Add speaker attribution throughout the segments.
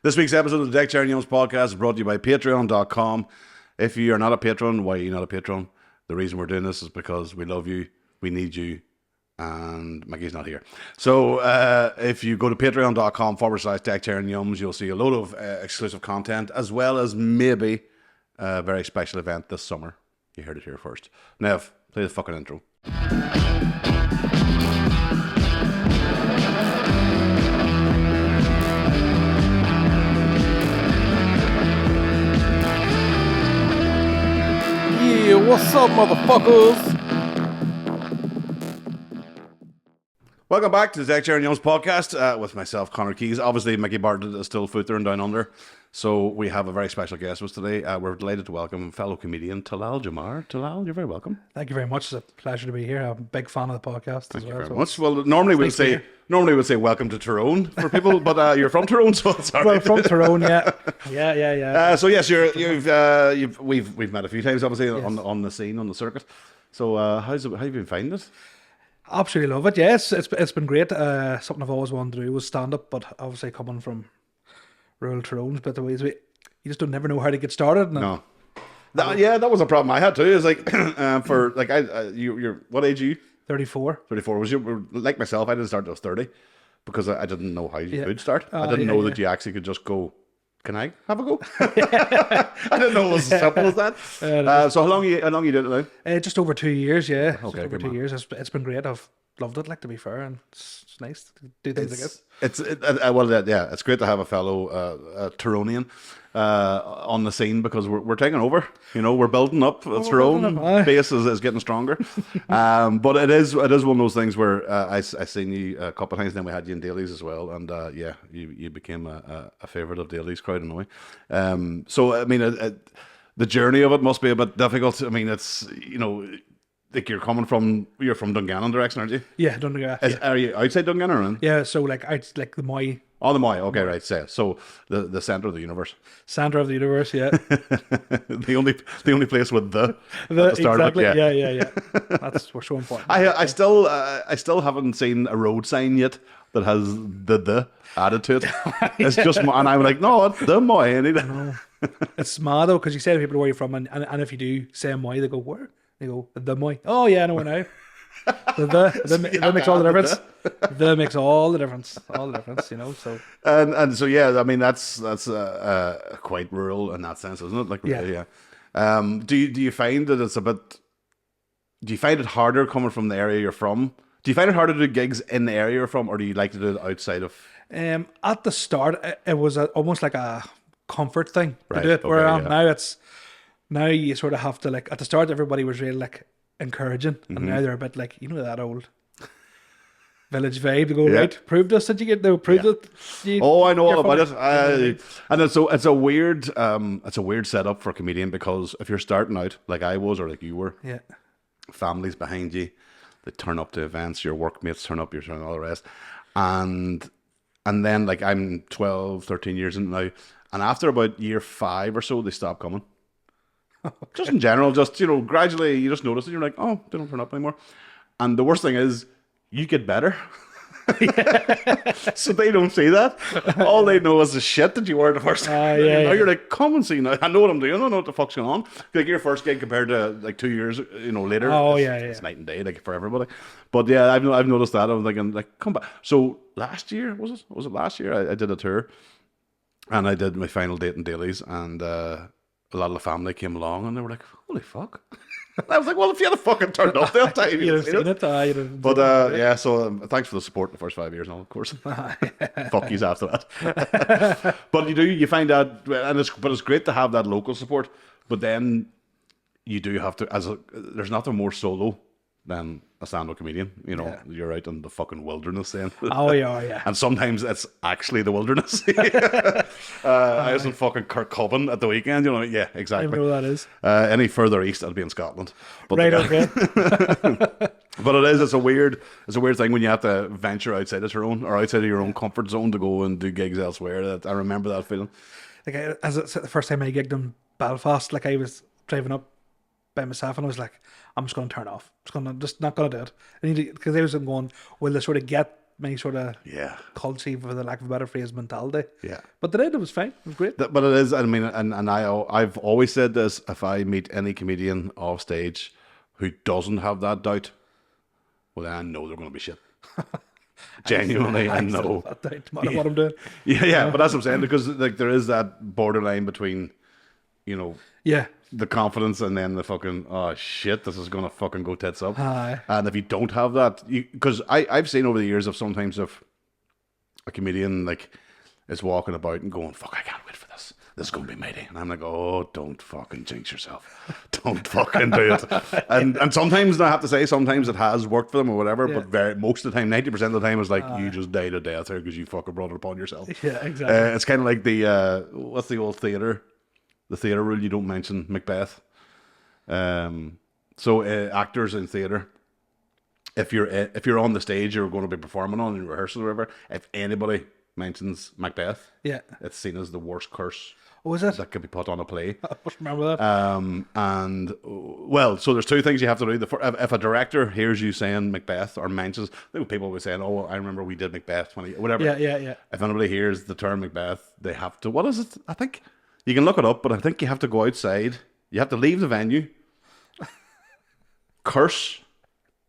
Speaker 1: This week's episode of the Deck Chair and Yumz podcast is brought to you by Patreon.com. If you are not a patron, why are you not a patron? The reason we're doing this is because we love you, we need you, and Mickey's not here. So if you go to Patreon.com/Deck Chair and Yumz, you'll see a load of exclusive content, as well as maybe a very special event this summer. You heard it here first. Nev, play the fucking intro.
Speaker 2: Yeah, what's up, motherfuckers?
Speaker 1: Welcome back to the Deck Chair and Yumz podcast with myself, Connor Keys. Obviously, Mickey Bartlett is still foot there and down under. So we have a very special guest with us today. We're delighted to welcome fellow comedian Talal Jomar. Talal, you're very welcome.
Speaker 3: Thank you very much. It's a pleasure to be here. I'm a big fan of the podcast
Speaker 1: Thank
Speaker 3: as
Speaker 1: you
Speaker 3: well.
Speaker 1: very much. Well, normally we'd say welcome to Tyrone for people, but you're from Tyrone, so it's all
Speaker 3: Well,
Speaker 1: right.
Speaker 3: from Tyrone, yeah.
Speaker 1: So yes, we've met a few times, obviously, on the scene, on the circuit. So how have you been finding it?
Speaker 3: Absolutely love it. Yes, it's been great. Something I've always wanted to do was stand up, but obviously coming from rural Tyrone's bit of ways, you just don't never know how to get started.
Speaker 1: No. That was a problem I had too. Is like for like you're what age are you?
Speaker 3: 34.
Speaker 1: 34. Was you like myself? I didn't start till I was 30 because I didn't know how you could start. I didn't know that you actually could just go. Can I have a go? I didn't know it was as simple as that. So how long you did it now?
Speaker 3: Just over 2 years, yeah.
Speaker 1: Okay,
Speaker 3: Just over 2 years. It's been great. I've loved it. Like, to be fair, and it's nice to do things like this.
Speaker 1: It's great to have a fellow Tyronian on the scene because we're taking over. You know, we're building up. Tyrone base is getting stronger. But it is one of those things where I seen you a couple of times. Then we had you in Daly's as well, and you became a favourite of Daly's crowd in a way. So I mean, the journey of it must be a bit difficult. I mean, it's like you're from Dungannon direction, aren't you?
Speaker 3: Yeah, Dungannon.
Speaker 1: Are you outside Dungannon or in?
Speaker 3: Yeah, so like the Moy.
Speaker 1: Oh, the Moy. Okay, right. So the centre of the universe.
Speaker 3: Centre of the universe, yeah.
Speaker 1: the only place with the at the start
Speaker 3: exactly.
Speaker 1: of it. Yeah.
Speaker 3: We're so important.
Speaker 1: I still haven't seen a road sign yet that has the added to it. It's just, and I'm like, no, it's the Moy.
Speaker 3: It's mad though, because you say to people where you're from, and if you do say Moy, they go, where? They go, the Moy. Oh yeah, I know where now. The makes all the difference. The makes all the difference. All the difference, So
Speaker 1: and so yeah, I mean that's quite rural in that sense, isn't it? Like really, yeah. Do you find that it's a bit? Do you find it harder coming from the area you're from? Do you find it harder to do gigs in the area you're from, or do you like to do it outside of?
Speaker 3: At the start, it was almost like a comfort thing to do it.
Speaker 1: Okay,
Speaker 3: where now you sort of have to, like, at the start everybody was really like encouraging, and now they're a bit like, that old village vibe to go, right, proved us that you get there, proved it.
Speaker 1: I know all about it. And it's a weird setup for a comedian, because if you're starting out like I was or like you were, families behind you, they turn up to events, your workmates turn up, you're turning all the rest, and then like I'm 12, 13 years in now, and after about year 5 or so they stop coming. Just in general, gradually you just notice it. You're like, oh, they don't turn up anymore. And the worst thing is, you get better. So they don't see that. All they know is the shit that you were the first time. Now you're like, come and see now. I know what I'm doing. I know what the fuck's going on. Like your first gig compared to like 2 years, later. It's night and day, like for everybody. But yeah, I've noticed that. I was thinking, like, come back. So last year was it last year? I did a tour, and I did my final date in Daly's, and a lot of the family came along, and they were like, holy fuck. I was like, well, if you had fucking turned up that time, you'd have seen it. But so thanks for the support the first 5 years and all, of course. Fuck yous after that. But you find that, but it's great to have that local support, but then you do have to, there's nothing more solo than a stand-up comedian. You're out in the fucking wilderness then.
Speaker 3: Oh yeah.
Speaker 1: And sometimes it's actually the wilderness. I was in fucking Kirkcoven at the weekend. Yeah, exactly.
Speaker 3: I know what that is.
Speaker 1: Any further east, I'll be in Scotland. But
Speaker 3: right. Okay.
Speaker 1: But it's a weird thing when you have to venture outside of or outside of your own comfort zone to go and do gigs elsewhere. I remember that feeling.
Speaker 3: Like, as it's the first time I gigged in Belfast, like I was driving up by myself, and I was like, I'm just going to turn off. Just not going to do it. Because I was going, will they sort of get my sort of culty, for the lack of a better phrase, mentality.
Speaker 1: Yeah.
Speaker 3: But the night, it was fine. It was great.
Speaker 1: But it is, I mean, and I've always said this, if I meet any comedian off stage who doesn't have that doubt, well, then I know they're going to be shit. Genuinely, I know.
Speaker 3: That doubt, no matter what I'm doing.
Speaker 1: Yeah, but that's what I'm saying, because like there is that borderline between, you know, the confidence and then the fucking, oh shit, this is going to fucking go tits up.
Speaker 3: Aye.
Speaker 1: And if you don't have that, because I've seen over the years of sometimes if a comedian like is walking about and going, fuck, I can't wait for this. This is going to be mighty. And I'm like, oh, don't fucking jinx yourself. Don't fucking do it. And sometimes, I have to say, sometimes it has worked for them or whatever, but most of the time, 90% of the time, it's like, you just died a death here because you fucking brought it upon yourself.
Speaker 3: Yeah, exactly.
Speaker 1: It's kind of like the, what's the old theatre? The theatre rule, you don't mention Macbeth. So actors in theatre, if you're on the stage, you're going to be performing on in rehearsal or whatever, if anybody mentions Macbeth, it's seen as the worst curse.
Speaker 3: Oh, is it?
Speaker 1: That could be put on a play.
Speaker 3: I must remember that.
Speaker 1: And well, so there's two things you have to do. If a director hears you saying Macbeth or mentions, people always saying, "Oh, I remember we did Macbeth," whatever.
Speaker 3: Yeah.
Speaker 1: If anybody hears the term Macbeth, they have to. What is it? I think you can look it up, but I think you have to go outside. You have to leave the venue, curse,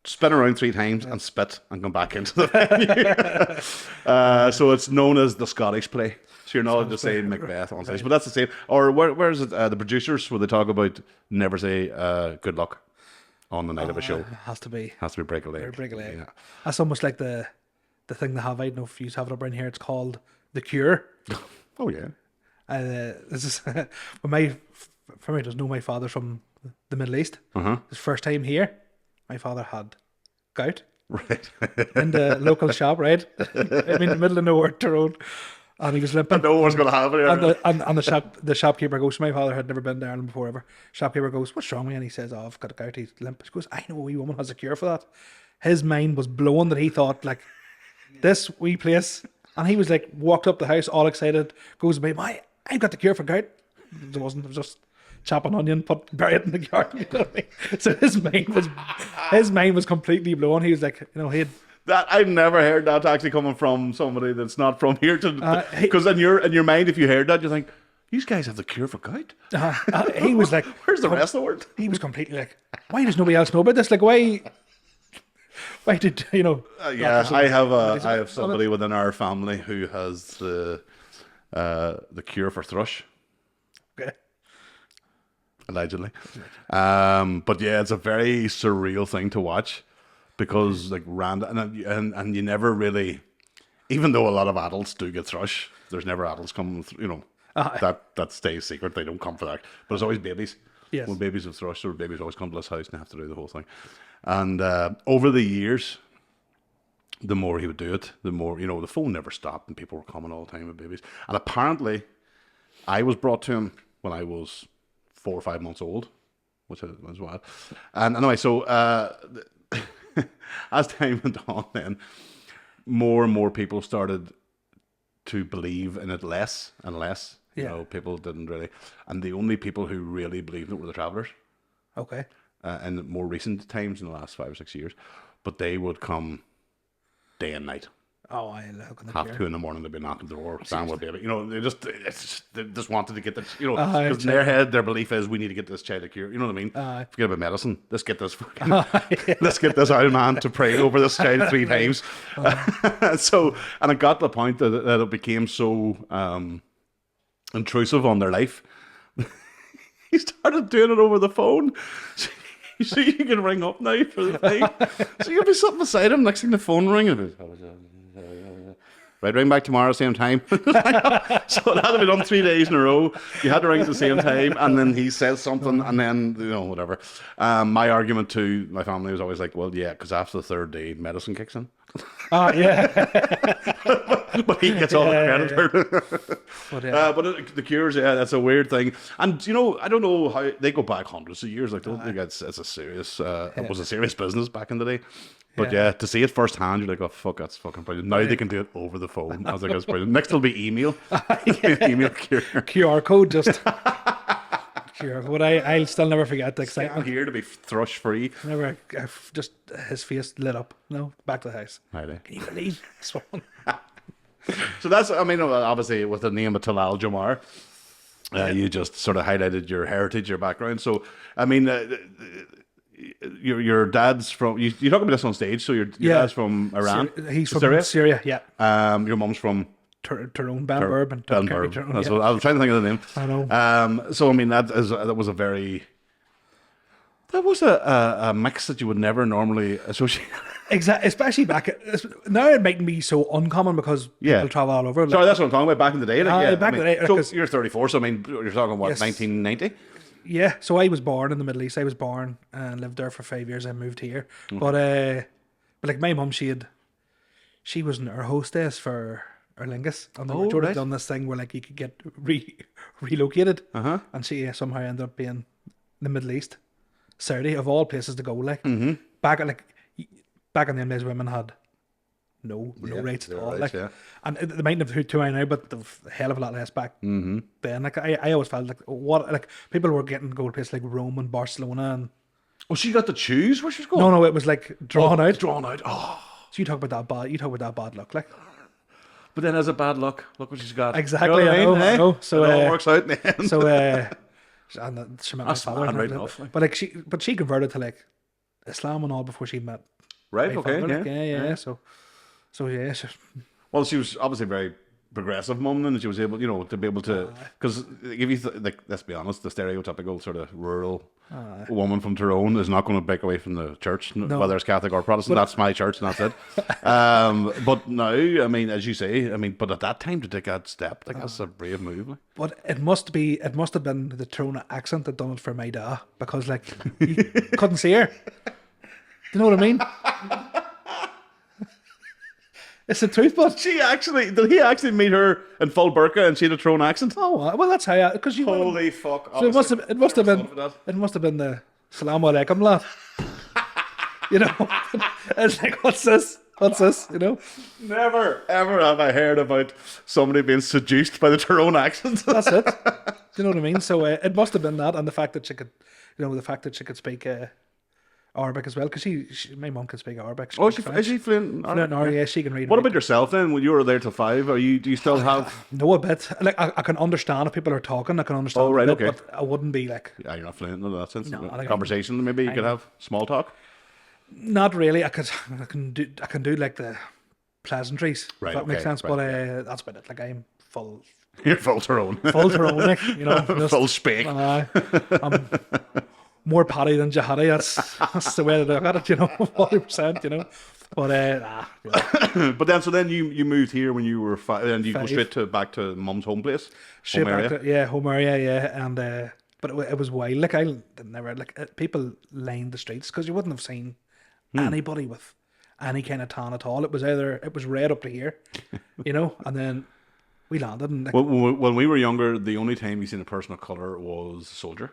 Speaker 1: spin around 3 times, and spit, and come back into the venue. So it's known as the Scottish play. So you're not allowed to say Macbeth on stage, but that's the same. Or where is it? The producers, where they talk about never say good luck on the night of a show.
Speaker 3: Has to be
Speaker 1: break a leg.
Speaker 3: Break a leg.
Speaker 1: Yeah.
Speaker 3: That's almost like the thing they have. I don't know if you have it up in here. It's called The Cure.
Speaker 1: Oh yeah.
Speaker 3: This is when my family doesn't know my father's from the Middle East. His first time here, my father had gout.
Speaker 1: Right.
Speaker 3: In the local shop, right? I mean, the middle of nowhere, Tyrone. And he was limping.
Speaker 1: No one's going to have it.
Speaker 3: And the shopkeeper goes, my father had never been to Ireland before ever. Shopkeeper goes, what's wrong with you? And he says, oh, I've got a gout. He's limp. He goes, I know a wee woman has a cure for that. His mind was blown that he thought, like, this wee place. And he was like, walked up the house all excited, goes to me, I've got the cure for gout. It wasn't, it was just chop an onion, bury it in the garden. You know what I mean? So his mind was completely blown. He was like, you know,
Speaker 1: that I've never heard that actually coming from somebody that's not from here. Because in your mind, if you heard that, you think, these guys have the cure for gout.
Speaker 3: He was like,
Speaker 1: where's the rest of the world?
Speaker 3: He was completely like, why does nobody else know about this? Like, why did you know?
Speaker 1: I have somebody within our family who has the cure for thrush.
Speaker 3: Okay.
Speaker 1: Allegedly. But yeah, it's a very surreal thing to watch. Because like random and you never really, even though a lot of adults do get thrush, there's never adults come, you know, that stays secret. They don't come for that. But it's always babies.
Speaker 3: Yes.
Speaker 1: When babies have thrush, or babies always come to this house and have to do the whole thing. And over the years, the more he would do it, the more, you know, the phone never stopped and people were coming all the time with babies. And apparently, I was brought to him when I was 4 or 5 months old, which was wild. And anyway, so as time went on, then more and more people started to believe in it less and less. You know, people didn't really, and the only people who really believed it were the travellers. Okay. In more recent times, in the last 5 or 6 years, but they would come day and night.
Speaker 3: Oh, I look in the
Speaker 1: 2:30 in the morning, they'd be knocking the door, stand with baby. You know, they just wanted to get this. You know, because in their head, their belief is we need to get this child a cure. You know what I mean? Forget about medicine. Let's get this. Let's get this old man to pray over this child 3 times. So, and it got to the point that it became so intrusive on their life. He started doing it over the phone. So you can ring up now for the thing. So you'll be sitting beside him, next thing the phone ring. Right, ring back tomorrow, same time. So it had to be done 3 days in a row. You had to ring at the same time, and then he says something, and then, you know, whatever. My argument to my family was always like, well, yeah, because after the 3rd day, medicine kicks in.
Speaker 3: Yeah.
Speaker 1: But he gets all the credit. But the cures, that's a weird thing. And, you know, I don't know how, they go back hundreds of years. Like, I don't think it's a serious, it was a serious business back in the day. But yeah, to see it firsthand, you're like, oh, fuck, that's fucking brilliant. Now they can do it over the phone. I was like, that's brilliant. Next will be email. Email cure.
Speaker 3: QR code, just sure. But I'll still never forget that.
Speaker 1: I'm here to be thrush free.
Speaker 3: Never, just his face lit up. No, back to the house.
Speaker 1: Right.
Speaker 3: Can you believe this one?
Speaker 1: So that's, I mean, obviously with the name of Talal Jomar, you just sort of highlighted your heritage, your background. So, I mean, your dad's from, you talk about this on stage, so your dad's from Iran?
Speaker 3: He's from Syria, yeah.
Speaker 1: Your mum's from
Speaker 3: Tyrone, Belfast.
Speaker 1: That's what I was trying to think of the name.
Speaker 3: I know.
Speaker 1: So I mean that was a very a mix that you would never normally associate.
Speaker 3: Exactly, especially now it might be so uncommon because people travel all over.
Speaker 1: Sorry, that's what I'm talking about. Back in the day,
Speaker 3: back in the day.
Speaker 1: So you're 34, so I mean, you're talking what, 1990?
Speaker 3: Yeah. So I was born in the Middle East. I was born and lived there for 5 years. I moved here, but like my mum, she was an air hostess for Aer Lingus, and they were sort of done this thing where like you could get relocated, and she somehow ended up being in the Middle East, Saudi of all places to go. Like back in the days, women had no rights at all. And they might have too many now, but the hell of a lot less back then. Like I always felt like people were getting to go to places like Rome and Barcelona, and
Speaker 1: she got to choose where she was going.
Speaker 3: No, it was like drawn out.
Speaker 1: Oh,
Speaker 3: so you talk about that bad luck, like.
Speaker 1: But then, as a bad luck, look what she's got.
Speaker 3: Exactly,
Speaker 1: you know
Speaker 3: I know. So
Speaker 1: it all works out in the end.
Speaker 3: So, and she met my father.
Speaker 1: Right enough.
Speaker 3: But she converted to like Islam and all before she met.
Speaker 1: Right.
Speaker 3: My
Speaker 1: Okay.
Speaker 3: father.
Speaker 1: Yeah.
Speaker 3: So yeah.
Speaker 1: Well, she was obviously very progressive mum, then she was able, to be able to, because if you let's be honest, the stereotypical sort of rural woman from Tyrone is not going to break away from the church, whether it's Catholic or Protestant. That's my church, and that's it. But now, I mean, as you say, but at that time to take that step, like that's a brave move. Like.
Speaker 3: But it must have been the Tyrone accent that done it for my dad, because like you couldn't see her. Do you know what I mean? It's the truth, but
Speaker 1: did he actually meet her in full burqa and she had a Tyrone accent?
Speaker 3: Oh well, that's how because you.
Speaker 1: Holy fuck!
Speaker 3: So it must have been the Salaam Alaikum lad. It's like what's this?
Speaker 1: Never ever have I heard about somebody being seduced by the Tyrone accent.
Speaker 3: That's it. Do you know what I mean? So it must have been that, and the fact that she could speak. Arabic as well, because my mum can speak Arabic.
Speaker 1: Is she fluent?
Speaker 3: Yeah, she can read.
Speaker 1: What about yourself then? When you were there till 5, do you still have?
Speaker 3: No, a bit. Like I can understand if people are talking. I can understand.
Speaker 1: Oh right, okay.
Speaker 3: But I wouldn't be like.
Speaker 1: Yeah, you're not fluent in that sense.
Speaker 3: No,
Speaker 1: conversation maybe you could have small talk.
Speaker 3: Not really. I can do like the pleasantries. Right, if that makes sense. Right, but that's about it. Like I'm full.
Speaker 1: You're full Tyrone.
Speaker 3: Full Tyrone, like, just,
Speaker 1: full speak.
Speaker 3: I'm more Paddy than Jihadi. That's the way to look at it, 40%, But
Speaker 1: But then you moved here when you were 5, and you go straight back to mum's home place,
Speaker 3: home area, yeah. And but it was wild. Like I never people lined the streets because you wouldn't have seen anybody with any kind of tan at all. It was red up to here, and then we landed. And
Speaker 1: when we were younger, the only time you seen a person of colour was a soldier.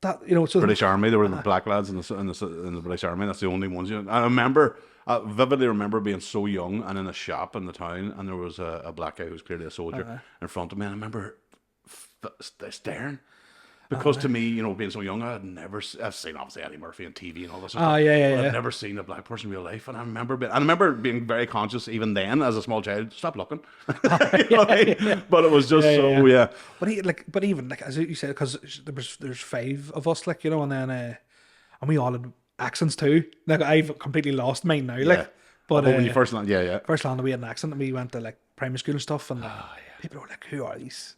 Speaker 3: So
Speaker 1: British Army, there were the black lads in the British Army. That's the only ones. I vividly remember being so young and in a shop in the town, and there was a black guy who was clearly a soldier in front of me, and I remember staring. Because to me, being so young, I've seen obviously Eddie Murphy on TV and all this stuff. I've never seen a black person in real life, and I remember being very conscious even then as a small child. Stop looking, but it was just
Speaker 3: But even as you said, because there's 5 of us, and then and we all had accents too. Like I've completely lost mine now. But
Speaker 1: when you first landed,
Speaker 3: first landed, we had an accent, and we went to like primary school and stuff, and people were like, "Who are these?"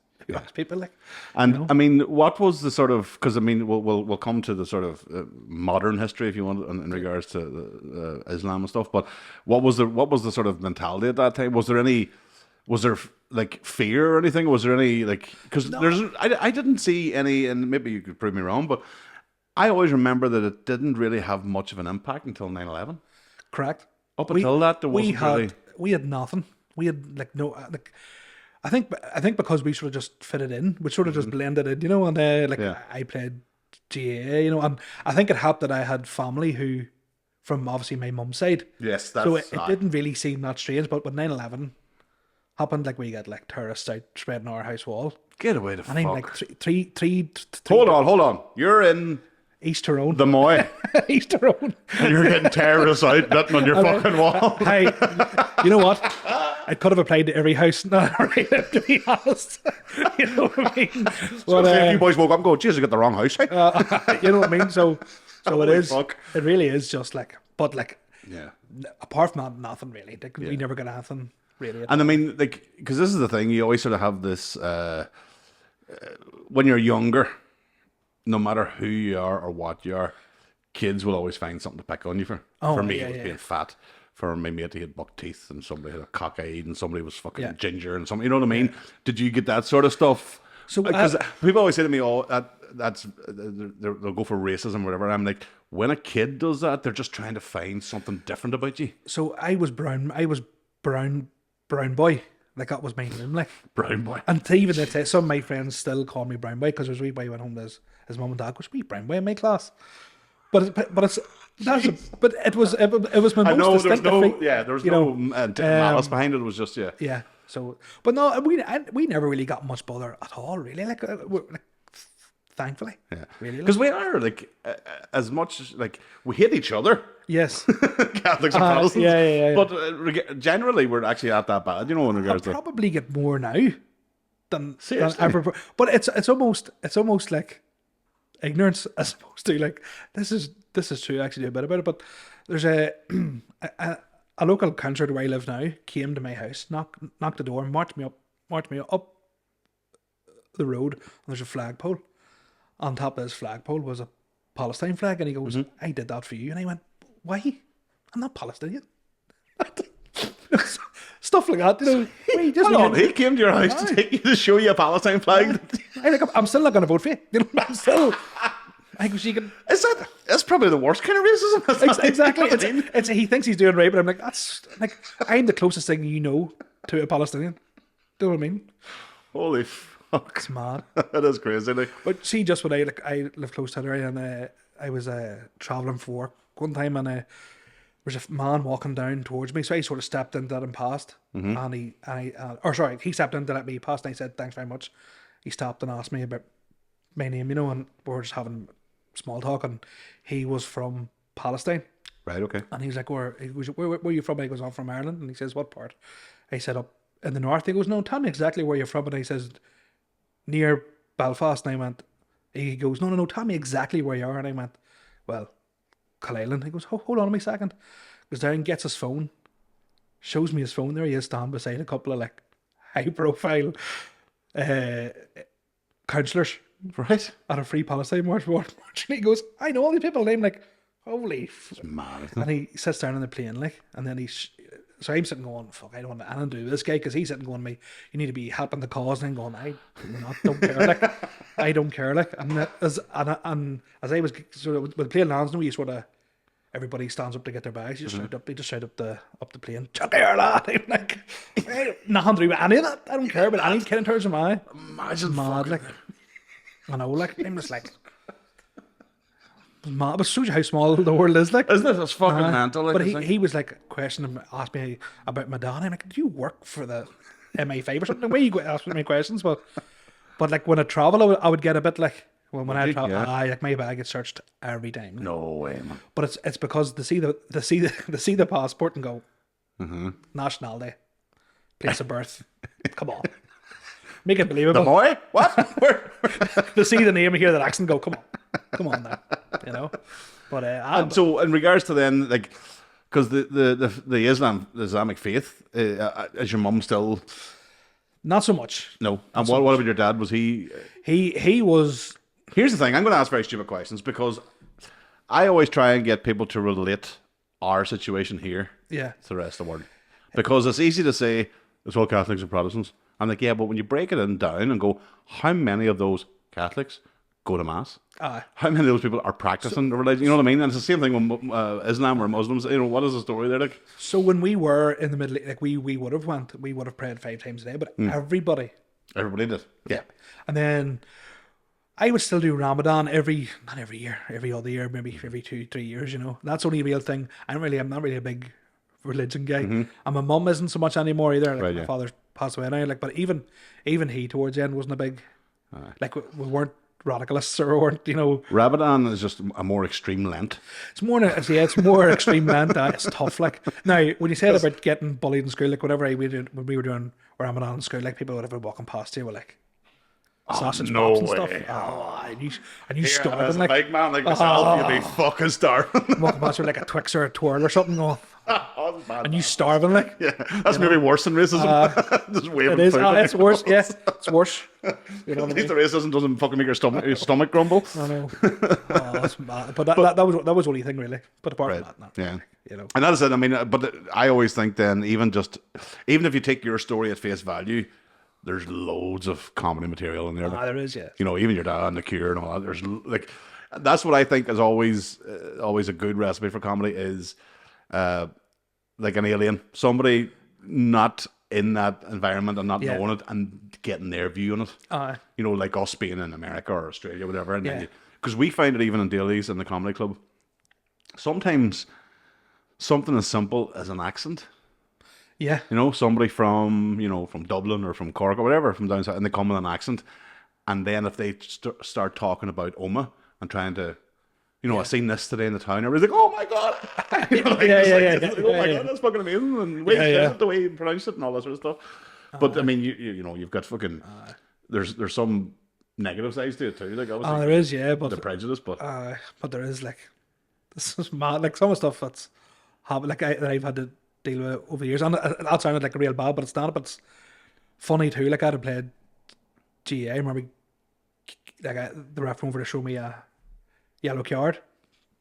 Speaker 3: People like,
Speaker 1: and I mean, what was the sort of? Because I mean, we'll come to the sort of modern history if you want in regards to Islam and stuff. But what was the sort of mentality at that time? Was there like fear or anything? Was there any like? Because I didn't see any, and maybe you could prove me wrong, but I always remember that it didn't really have much of an impact until 9/11.
Speaker 3: Correct.
Speaker 1: Up until that, there wasn't
Speaker 3: we had nothing. We had like no like. I think because we sort of just fitted in, we sort of just blended in, and I played GA, and I think it helped that I had family who, from obviously my mum's side.
Speaker 1: Yes,
Speaker 3: so it didn't really seem that strange. But with 9/11, happened like we get like tourists out spreading our house wall.
Speaker 1: Get away the fuck.
Speaker 3: And I'm like three.
Speaker 1: Hold on. You're in
Speaker 3: East Tyrone.
Speaker 1: the Moy.
Speaker 3: East Tyrone.
Speaker 1: And you're getting terrorists out betting on your fucking wall.
Speaker 3: Hey, you know what? It could have applied to every house. No, right, to be honest. You know what I mean? But,
Speaker 1: If you boys woke up and go, Jesus, I got the wrong house. Hey?
Speaker 3: you know what I mean? So it is.
Speaker 1: Fuck.
Speaker 3: It really is just like, but like,
Speaker 1: Yeah.
Speaker 3: apart from that, nothing really. Like, we never got anything really.
Speaker 1: And I mean, like, because this is the thing, you always sort of have this, when you're younger, no matter who you are or what you are, kids will always find something to pick on you for. For me, it was being fat. For my mate, he had buck teeth, and somebody had a cockeyed, and somebody was fucking ginger, and something. You know what I mean? Did you get that sort of stuff?
Speaker 3: So
Speaker 1: because people always say to me, "Oh, they'll go for racism or whatever." And I'm like, when a kid does that, they're just trying to find something different about you.
Speaker 3: So I was brown boy. Like that was my name, like
Speaker 1: Brown boy.
Speaker 3: And to even that, some of my friends still call me brown boy because there's a wee boy who went home to his mum and dad goes, "Wee brown boy in my class." But it was my most distinctive.
Speaker 1: There was no malice behind it. It was just
Speaker 3: Yeah. So, but no, we never really got much bother at all, really. Like thankfully, really.
Speaker 1: Because we are like as much like we hate each other.
Speaker 3: Yes,
Speaker 1: Catholics and Protestants.
Speaker 3: Yeah.
Speaker 1: But generally, we're actually not that bad. You know, in regards
Speaker 3: I probably get more now than ever. But it's almost like ignorance as opposed to like this is true. I actually do a bit about it. But there's a local councillor where I live now came to my house, knocked the door, marched me up the road, and there's a flagpole. On top of his flagpole was a Palestine flag, and he goes, "I did that for you," and I went, "Why? I'm not Palestinian." Stuff like that, you know.
Speaker 1: He came to your house to show you a Palestine flag.
Speaker 3: I'm still not going to vote for you. You know, I'm still. I go,
Speaker 1: That's probably the worst kind of racism.
Speaker 3: Exactly. It's he thinks he's doing right, but I'm like, that's like I'm the closest thing you know to a Palestinian. Do you know what I mean?
Speaker 1: Holy fuck!
Speaker 3: It's mad.
Speaker 1: That is crazy. Like.
Speaker 3: But see, just when I live close to her, and I was traveling for work one time, and there was a man walking down towards me, so I sort of stepped in, let him past, and he stepped in to let me pass, and I said thanks very much. He stopped and asked me about my name, you know, and we were just having small talk, and he was from Palestine.
Speaker 1: Right, okay.
Speaker 3: And he's like, where are you from? And he goes, I'm from Ireland. And he says, what part? I said, up in the north. He goes, no, tell me exactly where you're from. And he says, near Belfast. And he goes, no, tell me exactly where you are. And I went, well, Talal. He goes, hold on a second. Goes down, gets his phone, shows me his phone. There he is, standing beside a couple of like high profile councillors.
Speaker 1: Right.
Speaker 3: At a Free Palestine march. And he goes, I know all these people. And I'm like, holy.
Speaker 1: It's mad, isn't it?
Speaker 3: And he sits down on the plane, like, and then so I'm sitting going, fuck, I don't want anything to do with this guy, because he's sitting going, you need to be helping the cause, and I'm going, I don't care, like, I don't care, like, and as I was sort of with the plane lands, you sort of everybody stands up to get their bags, you just shout up the plane, chuck here, lad. I'm like, nothing to do with any of that. I don't care about any kid in terms of my
Speaker 1: imagine
Speaker 3: mad, like, I know, like, I'm just like. Mad, but it shows you how small the world is, like,
Speaker 1: isn't it? It's fucking mental. Like,
Speaker 3: but he was like questioning, asked me about my dad. I'm like, do you work for the MI5 or something? Where you go asking me questions? But like when I travel, I would get a bit like when I travel, like my bag gets searched every time.
Speaker 1: No way, man.
Speaker 3: But it's because they see the passport and go, nationality, place of birth. Come on, make it believable.
Speaker 1: The boy? What?
Speaker 3: They see the name and hear that accent, go, come on now, you know. But
Speaker 1: so in regards to then, like, because the Islamic faith, is your mum still?
Speaker 3: Not so much.
Speaker 1: No. And what about your dad? Was he?
Speaker 3: He was.
Speaker 1: Here's the thing. I'm going to ask very stupid questions because I always try and get people to relate our situation here to the rest of the world, because it's easy to say it's all Catholics and Protestants. I'm like, yeah, but when you break it down and go, how many of those Catholics go to mass? How many of those people are practicing the religion? You know what I mean? And it's the same thing with Islam or Muslims. You know, what is the story there like?
Speaker 3: So when we were in the Middle East, like we would have prayed 5 times a day, but everybody
Speaker 1: did. Yeah.
Speaker 3: And then I would still do Ramadan not every year, every other year, maybe every 2-3 years, you know. That's the only real thing. I'm not really a big religion guy. And my mum isn't so much anymore either. Like, my father's passed away now. Like, but even he towards the end wasn't a big like we weren't radicalists or weren't, you know.
Speaker 1: Ramadan is just a more extreme Lent.
Speaker 3: It's more it's more extreme Lent. It's tough. Like now, when you said about getting bullied in school, like whenever when we were doing Ramadan in school, like people would have been walking past you were like sausage pops and stuff. And you starving like
Speaker 1: big man like myself, you'd be fucking starving.
Speaker 3: walking past with like a Twix or a twirl or something going. And you starving like.
Speaker 1: Yeah, that's maybe worse than racism. Just waving
Speaker 3: it is.
Speaker 1: food.
Speaker 3: It's worse. Yeah, it's worse. You know
Speaker 1: At least the racism doesn't fucking make your stomach grumble.
Speaker 3: I know. That's mad. But that was the only thing really. But apart from that, no.
Speaker 1: Yeah.
Speaker 3: You know.
Speaker 1: And that is it. I mean, but I always think then, even if you take your story at face value, there's loads of comedy material in there.
Speaker 3: There is, yeah.
Speaker 1: You know, even your dad and the Cure and all that. There's like, that's what I think is always a good recipe for comedy is, like an alien, somebody not in that environment and not knowing it and getting their view on it. You know, like us being in America or Australia or whatever. And because we find it even in dailies in the comedy club, sometimes something as simple as an accent.
Speaker 3: Yeah.
Speaker 1: You know, somebody from Dublin or from Cork or whatever, from down south, and they come with an accent. And then if they start talking about Oma and trying to, you know, I seen this today in the town, everybody's like, oh my God. You know, like, oh my God, that's fucking amazing. And the way you pronounce it and all that sort of stuff. But I mean, you know, you've got fucking, there's some negative sides to it too. Like, obviously,
Speaker 3: there is, yeah. But
Speaker 1: the prejudice, but
Speaker 3: there is like, this is mad. Like some of the stuff that's happened, like that I've had to deal with over the years. And that sounded like a real bad, but it's not. But it's funny too. Like I had played GA. I remember like the ref came over to show me a yellow card.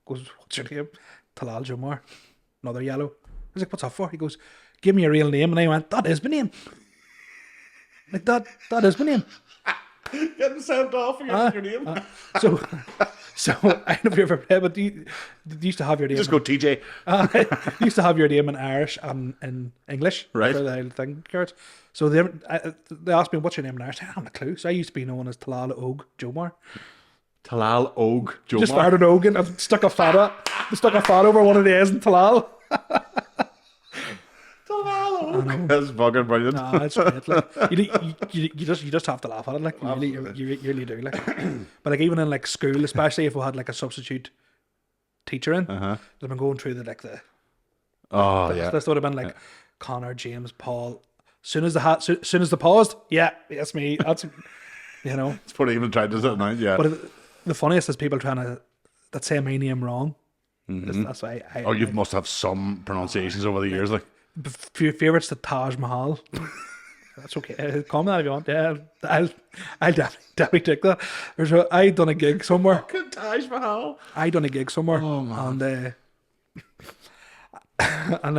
Speaker 3: Goes, what's your name? Talal Jomar. Another yellow. I was like, what's that for? He goes, give me your real name. And I went, that is my name. Like that is my name.
Speaker 1: Getting sent off for your name.
Speaker 3: So I don't know if you ever played, but you used to have your name.
Speaker 1: Just go TJ.
Speaker 3: You used to have your name in Irish and in English.
Speaker 1: Right.
Speaker 3: For the whole thing cards. So they asked me, what's your name in Irish? I haven't a clue. So I used to be known as Talal Og Jomar.
Speaker 1: Talal Og Jomar.
Speaker 3: Just fired an Og and stuck a fat over one of the A's in Talal.
Speaker 1: Talal Og. That's fucking brilliant.
Speaker 3: Nah, it's great. Like, you just have to laugh at it. Like you really do. Like, but like even in like school, especially if we had like a substitute teacher in, they've been going through the. This would have been like Connor, James, Paul. Soon as the paused, that's me. That's you know.
Speaker 1: It's probably even tried to sit down, yeah.
Speaker 3: But the funniest is people trying that say my name wrong. That's why
Speaker 1: you must have some pronunciations over the years, like.
Speaker 3: Few favorites to Taj Mahal. That's okay. Comment that if you want. Yeah, I'll definitely take that. I done a gig somewhere.
Speaker 1: Fucking Taj Mahal.
Speaker 3: I done a gig somewhere.
Speaker 1: Oh man.
Speaker 3: And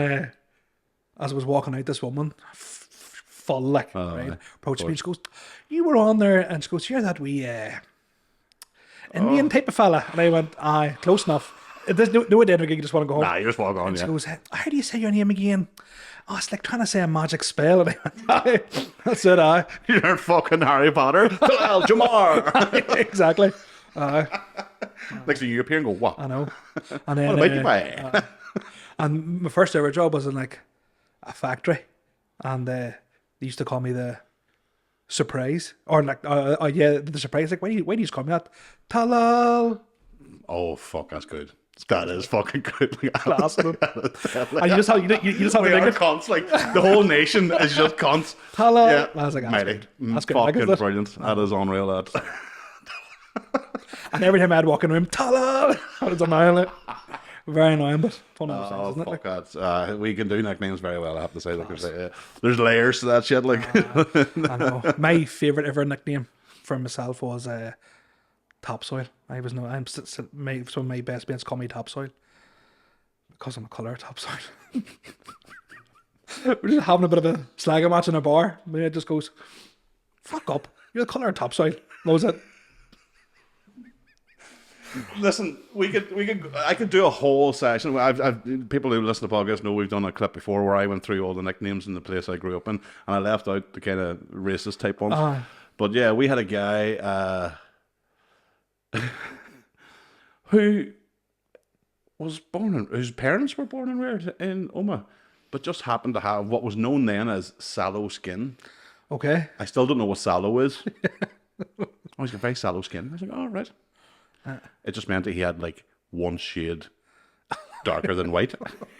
Speaker 3: as I was walking out, this woman, full like, right, approached me and she goes, "You were on there," and she goes, "You're that wee Indian type of fella." And I went, "Aye, close enough." There's no Edinburg gig, you just want to go home.
Speaker 1: Nah, you just walk on,
Speaker 3: and she goes, "How do you say your name again?" "Oh, it's like trying to say a magic spell." And I went, "Aye." That's it, aye.
Speaker 1: You're fucking Harry Potter. Talal Jomar.
Speaker 3: Exactly.
Speaker 1: Next thing you appear and go, what?
Speaker 3: I know. And then,
Speaker 1: what about you,
Speaker 3: and my first ever job was in like a factory. And they used to call me the surprise. Or like, the surprise. Like, why do you just call me that? Talal.
Speaker 1: Oh, fuck, that's good. That is fucking good.
Speaker 3: Class, and you just have to
Speaker 1: cunts. Like the whole nation is just cunts.
Speaker 3: Talal.
Speaker 1: Yeah,
Speaker 3: I was like, that's good.
Speaker 1: Fucking brilliant. That is unreal. That.
Speaker 3: And every time I'd walk in the room, Talal. I was annoying. Very annoying, but fun.
Speaker 1: Oh, fuck that. We can do nicknames very well, I have to say. Like, there's layers to that shit. Like,
Speaker 3: I know. My favourite ever nickname for myself was Topsoil. Some of my best mates call me Topsoil because I'm a colour Topsoil. We're just having a bit of a slagging match in a bar. My mate just goes, "Fuck up, you're the colour Topsoil." That was it.
Speaker 1: Listen, I could do a whole session. I've people who listen to the podcast know we've done a clip before where I went through all the nicknames in the place I grew up in, and I left out the kind of racist type ones. But yeah, we had a guy who was born in, whose parents were born and reared in Oma, but just happened to have what was known then as sallow skin.
Speaker 3: Okay.
Speaker 1: I still don't know what sallow is. Oh, he's got very sallow skin. I was like, oh, right. It just meant that he had like one shade darker than white.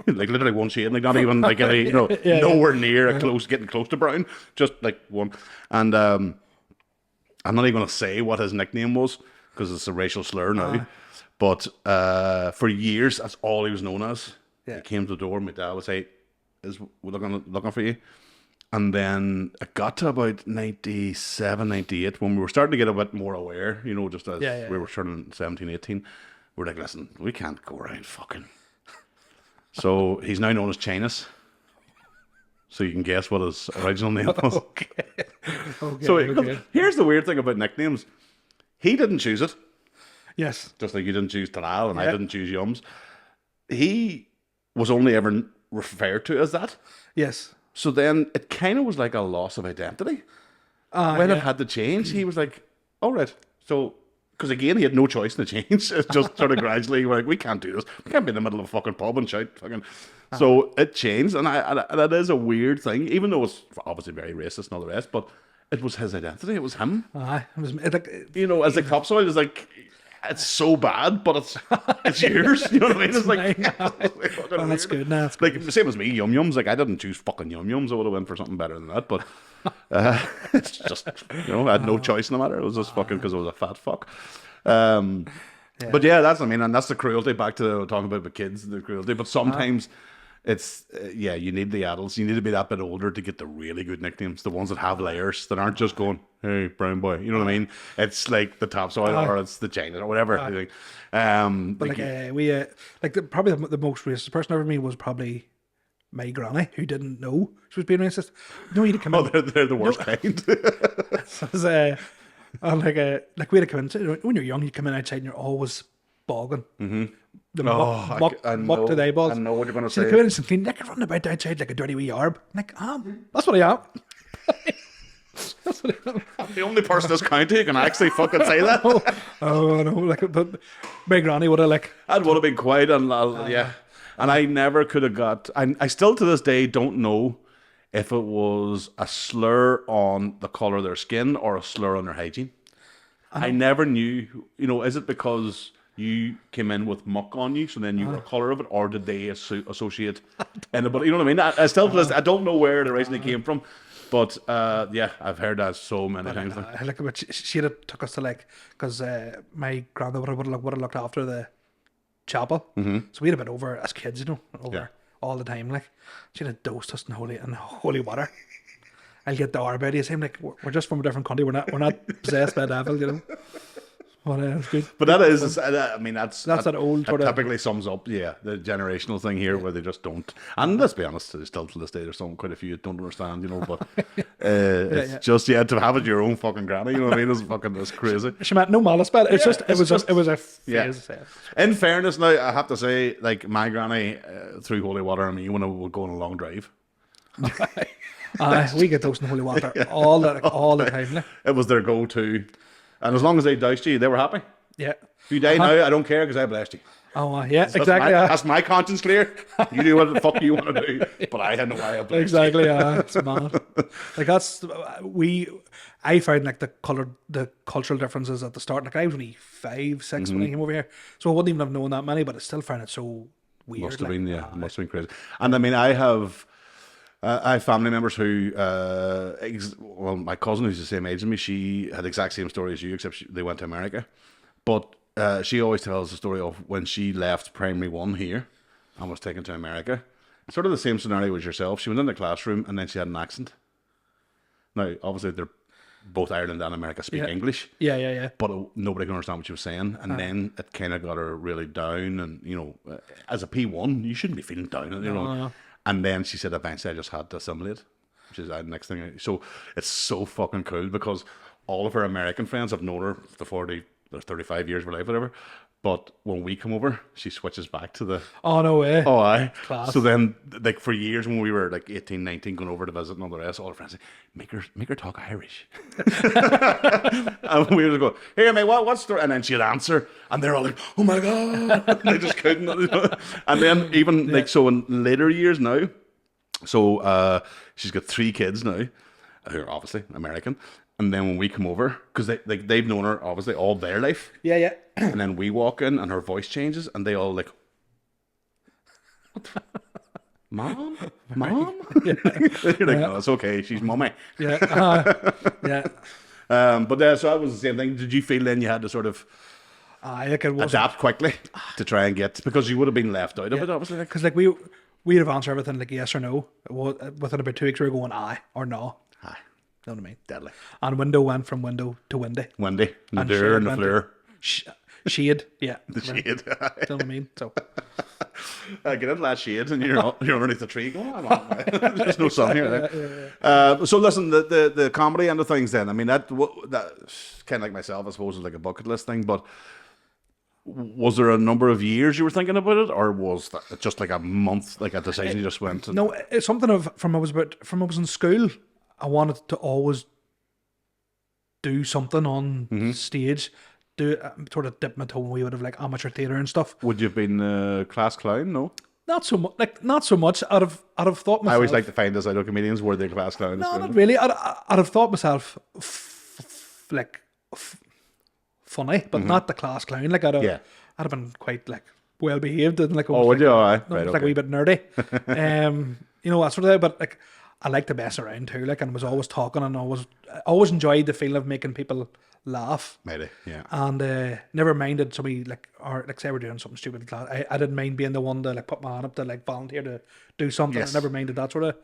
Speaker 1: Like literally one shade, like not even like any, nowhere near getting close to brown. Just like one. And I'm not even going to say what his nickname was because it's a racial slur now. But for years, that's all he was known as. Yeah. He came to the door, my dad would say, we're looking for you. And then it got to about 97, 98, when we were starting to get a bit more aware, just as we were turning 17, 18. We're like, listen, we can't go around fucking. So he's now known as Chinus. So you can guess what his original name was. Okay. Here's the weird thing about nicknames. He didn't choose it.
Speaker 3: Yes.
Speaker 1: Just like you didn't choose Talal and I didn't choose Yumz. He was only ever referred to as that.
Speaker 3: Yes.
Speaker 1: So then it kind of was like a loss of identity. When it had to change, he was like, all right. So, because again, he had no choice in the change. It's just sort of gradually, we're like, we can't do this. We can't be in the middle of a fucking pub and shout fucking. So it changed. And that is a weird thing, even though it's obviously very racist and all the rest, but it was his identity. It was him.
Speaker 3: It was like,
Speaker 1: as like Topsoil is like, it's so bad, but it's yours. You know what I mean? It's like
Speaker 3: that's good. No, that's
Speaker 1: like the same as me, Yumz. Like I didn't choose fucking Yumz. I would have went for something better than that. But it's just I had no choice in the matter. It was just fucking because I was a fat fuck. But yeah, and that's the cruelty. Back to talking about the kids, the cruelty. But sometimes it's you need the adults. You need to be that bit older to get the really good nicknames, the ones that have layers, that aren't just going, "Hey, brown boy." You know what I mean? It's like the Topsoil or it's the China or whatever.
Speaker 3: But probably the most racist person I ever met was probably my granny, who didn't know she was being racist. No, you had to come in.
Speaker 1: They're the worst kind.
Speaker 3: We had to come in. When you're young, you come in outside and you're always bogging. Mm-hmm. Muck to the eyeballs.
Speaker 1: I know what you're going to
Speaker 3: say.
Speaker 1: say.
Speaker 3: Come in and something like running about outside like a dirty wee yarb. Like, that's what I am. That's what I am.
Speaker 1: I'm the only person in this county who can actually fucking say that.
Speaker 3: Oh no! But my granny would have
Speaker 1: I would have been quiet and and I never could have got. I still to this day don't know if it was a slur on the colour of their skin or a slur on their hygiene. I never knew. Is it because you came in with muck on you, so then you were colour of it, or did they associate anybody? You know what I mean? I still to this, I don't know where the originally came from, but I've heard that so many times.
Speaker 3: She'd have took us to because my grandmother would have looked after the chapel, so we'd have been over as kids, all the time. She'd have dosed us in holy water. I'll get the R about you. I'm like, we're just from a different country. We're not possessed by a devil, But it's good.
Speaker 1: But that is, that's
Speaker 3: that old sort
Speaker 1: of typically sums up, the generational thing here where they just don't. And let's be honest, still to this day, there's quite a few that don't understand, but it's just to have it your own fucking granny. You know what I mean? It's crazy.
Speaker 3: She meant no malice, but it was a phase.
Speaker 1: In fairness, now I have to say, like my granny threw holy water on me when I would go on a long drive.
Speaker 3: We get those in holy water all the time.
Speaker 1: It was their go-to. And as long as they doused you, they were happy.
Speaker 3: Yeah.
Speaker 1: If you die now, I don't care because I blessed you.
Speaker 3: Oh, exactly.
Speaker 1: That's my conscience clear. You do what the fuck you want to do. But I had no way of blessed
Speaker 3: exactly, it's mad. I found the cultural differences at the start. I was only 5, 6 when I came over here. So I wouldn't even have known that many, but I still found it so weird.
Speaker 1: Must have been crazy. And I have family members who, my cousin who's the same age as me, she had the exact same story as you, except they went to America. But she always tells the story of when she left primary 1 here and was taken to America. Sort of the same scenario as yourself. She went in the classroom and then she had an accent. Now, obviously, they're both Ireland and America speak English.
Speaker 3: Yeah.
Speaker 1: But nobody can understand what she was saying. And then it kind of got her really down. And, as a P1, you shouldn't be feeling down.
Speaker 3: No.
Speaker 1: And then she said, eventually I just had to assimilate, which is the next thing. So it's so fucking cool because all of her American friends have known her for 40, 35 years of her life, whatever. But when we come over, she switches back to the...
Speaker 3: Oh, no way.
Speaker 1: Oh, aye.
Speaker 3: Class.
Speaker 1: So then, for years when we were 18, 19, going over to visit and all the rest, all her friends say, make her talk Irish. And we would go, here, mate, what's the... And then she'd answer, and they're all like, oh my God. And they just couldn't. And then even, so in later years now, So she's got 3 kids now, who are obviously American. And then when we come over, because they've known her obviously all their life.
Speaker 3: Yeah.
Speaker 1: And then we walk in and her voice changes and they all like, Mom? You're like, no, it's okay. She's mummy.
Speaker 3: Yeah.
Speaker 1: But so that was the same thing. Did you feel then you had to sort of adapt quickly to try and get, because you would have been left out of it, obviously?
Speaker 3: Because like we'd have answered everything like yes or no. Within about 2 weeks, we were going aye or no.
Speaker 1: Aye.
Speaker 3: You know what I mean?
Speaker 1: Deadly.
Speaker 3: And window went from window to windy.
Speaker 1: Windy. The door and the floor.
Speaker 3: Shade. Yeah.
Speaker 1: The shade.
Speaker 3: You know what I mean? So.
Speaker 1: Get into that shade and you're underneath the tree going, I'm on, there's no sun here. So listen, the comedy end of things then, I mean, that kind of like myself, I suppose, is like a bucket list thing, but was there a number of years you were thinking about it, or was that just like a month, like a decision you just went?
Speaker 3: No, it's something of from I was in school, I wanted to always do something on stage. Sort of dip my toe in we would have like amateur theatre and stuff.
Speaker 1: Would you have been a class clown? No,
Speaker 3: not so much. Like not so much. I'd have thought myself.
Speaker 1: I always like to find this out of comedians, were they class clowns?
Speaker 3: No, not really. I'd have thought myself funny, but not the class clown. Like I'd have been quite like well behaved and like.
Speaker 1: Would you? All right,
Speaker 3: like a wee bit nerdy. You know that sort of thing. But like I like to mess around too. Like and was always talking and always enjoyed the feeling of making people laugh.
Speaker 1: Maybe, yeah.
Speaker 3: And never minded somebody like say we're doing something stupid in class. I didn't mind being the one to like put my hand up to like volunteer to do something.
Speaker 1: Yes.
Speaker 3: I never minded that sort of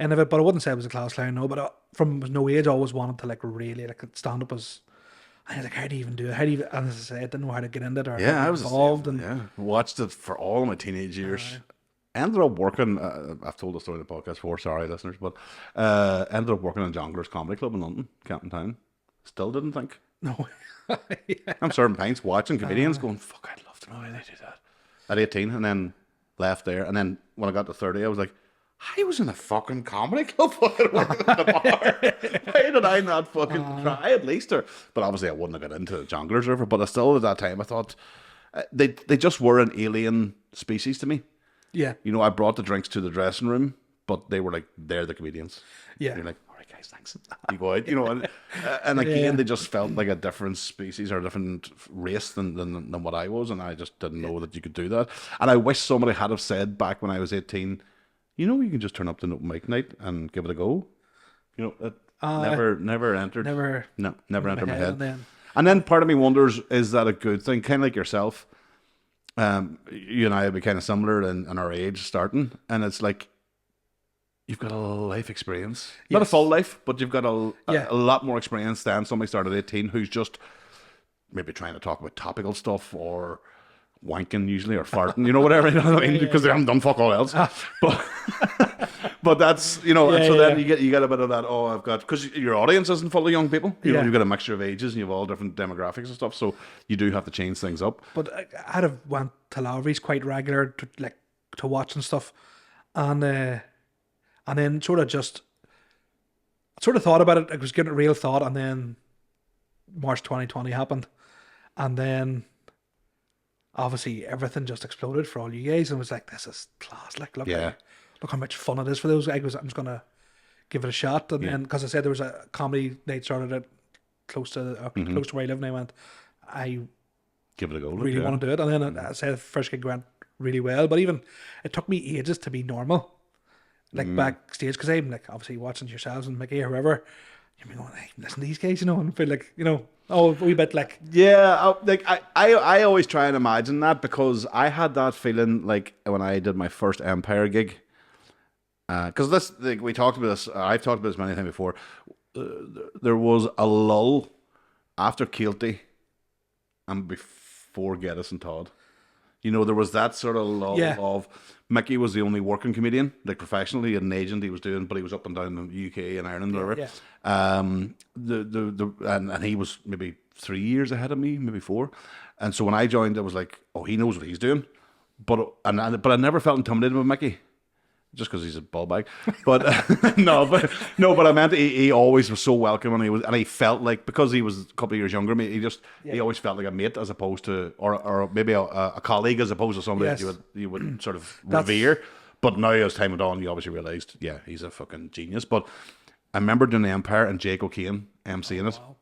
Speaker 3: end of it. But I wouldn't say I was a class clown, no. But from no age, I always wanted to like really like stand up was. I was like, how do you even do it? How do you? And as I say, I didn't know how to get into it or
Speaker 1: I was
Speaker 3: involved.
Speaker 1: Watched it for all my teenage years. Ended up working. I've told the story in the podcast before. Sorry, listeners, but ended up working in Jongleurs Comedy Club in London, Camden Town. Still didn't think.
Speaker 3: No.
Speaker 1: I'm serving pints, watching comedians, going, "Fuck, I'd love to know how they do that." At 18, and then left there, and then when I got to 30, I was like, "I was in a fucking comedy club, fucking working at the bar. Why did I not fucking try at least?" But obviously, I wouldn't have got into Jongleurs or whatever. But I still, at that time, I thought they just were an alien species to me.
Speaker 3: Yeah.
Speaker 1: You know, I brought the drinks to the dressing room, but they were like, they're the comedians.
Speaker 3: Yeah.
Speaker 1: And you're like, all right, guys, thanks. You go out, you know, and again, they just felt like a different species or a different race than what I was, and I just didn't know that you could do that. And I wish somebody had have said back when I was 18, you know, you can just turn up to an open mic night and give it a go. You know, it never entered.
Speaker 3: Never
Speaker 1: entered my head. And then part of me wonders, is that a good thing? Kind of like yourself. You and I would be kind of similar in our age starting, and it's like you've got a life experience, not a full life, but you've got a lot more experience than somebody started at 18 who's just maybe trying to talk about topical stuff or wanking usually or farting, you know, whatever, you know what I mean, because they haven't done fuck all else. But that's, you know, and so then you get a bit of that, I've got, because your audience isn't full of young people, you know, you've got a mixture of ages and you have all different demographics and stuff, so you do have to change things up.
Speaker 3: But I'd have went to Lowry's quite regular to watch and stuff, and then sort of thought about it. I was getting a real thought, and then March 2020 happened, and then obviously everything just exploded for all you guys, and it was like, this is class. Like, look how much fun it is for those guys. I'm just gonna give it a shot, and then because I said there was a comedy night started at close to where I live, and I went, I
Speaker 1: give it a go.
Speaker 3: Really want to do it, and then I said the first gig went really well, but even it took me ages to be normal, like backstage, because I'm like obviously watching yourselves and Mickey or whoever. You're going, hey, listen to these guys, you know, and feel like, you know, a wee bit like
Speaker 1: I always try and imagine that, because I had that feeling like when I did my first Empire gig. Because this, like, we talked about this. I've talked about this many times before. There was a lull after Kilty and before Geddes and Todd. You know, there was that sort of lull of Mickey was the only working comedian, like professionally. He had an agent he was doing, but he was up and down the UK and Ireland, or whatever. And he was maybe 3 years ahead of me, maybe 4. And so when I joined, I was like, oh, he knows what he's doing. But I never felt intimidated with Mickey. Just because he's a ball bag, but but I meant he always was so welcome, and he felt like, because he was a couple of years younger than me, he always felt like a mate, as opposed to or maybe a colleague, as opposed to somebody that you would sort of revere. But now as time went on, you obviously realised, yeah, he's a fucking genius. But I remember doing the Empire and Jake O'Kane emceeing it.
Speaker 3: Wow.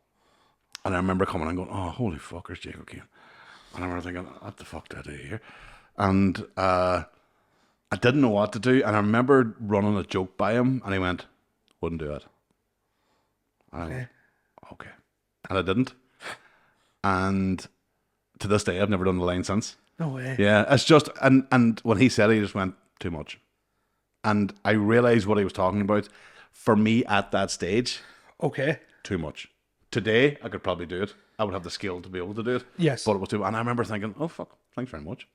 Speaker 1: And I remember coming and going, oh, holy fuck, there's Jake O'Kane. And I remember thinking, what the fuck do I do here? And I didn't know what to do. And I remember running a joke by him, and he went, wouldn't do it. And I went, okay. And I didn't. And to this day, I've never done the line since.
Speaker 3: No way.
Speaker 1: Yeah, it's just, and when he said it, he just went, too much. And I realised what he was talking about. For me at that stage,
Speaker 3: Okay.
Speaker 1: too much. Today, I could probably do it. I would have the skill to be able to do it.
Speaker 3: Yes.
Speaker 1: But it was too, and I remember thinking, oh, fuck, thanks very much.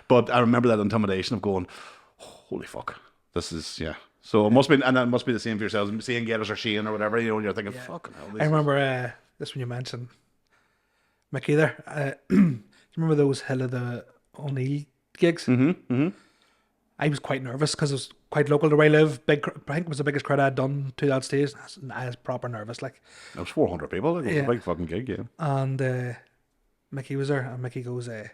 Speaker 1: But I remember that intimidation of going, holy fuck, this is, yeah. So it must be, and it must be the same for yourselves. Seeing Gators or Shane or whatever, you know, and you're thinking, fucking hell.
Speaker 3: I remember this when you mentioned Mickey there. Do you remember those Hill of the O'Neill gigs? I was quite nervous because it was quite local to where I live. I think it was the biggest crowd I'd done to that stage. I was proper nervous, like.
Speaker 1: It was 400 people. It was a big fucking gig, yeah.
Speaker 3: And Mickey was there, and Mickey goes, "Is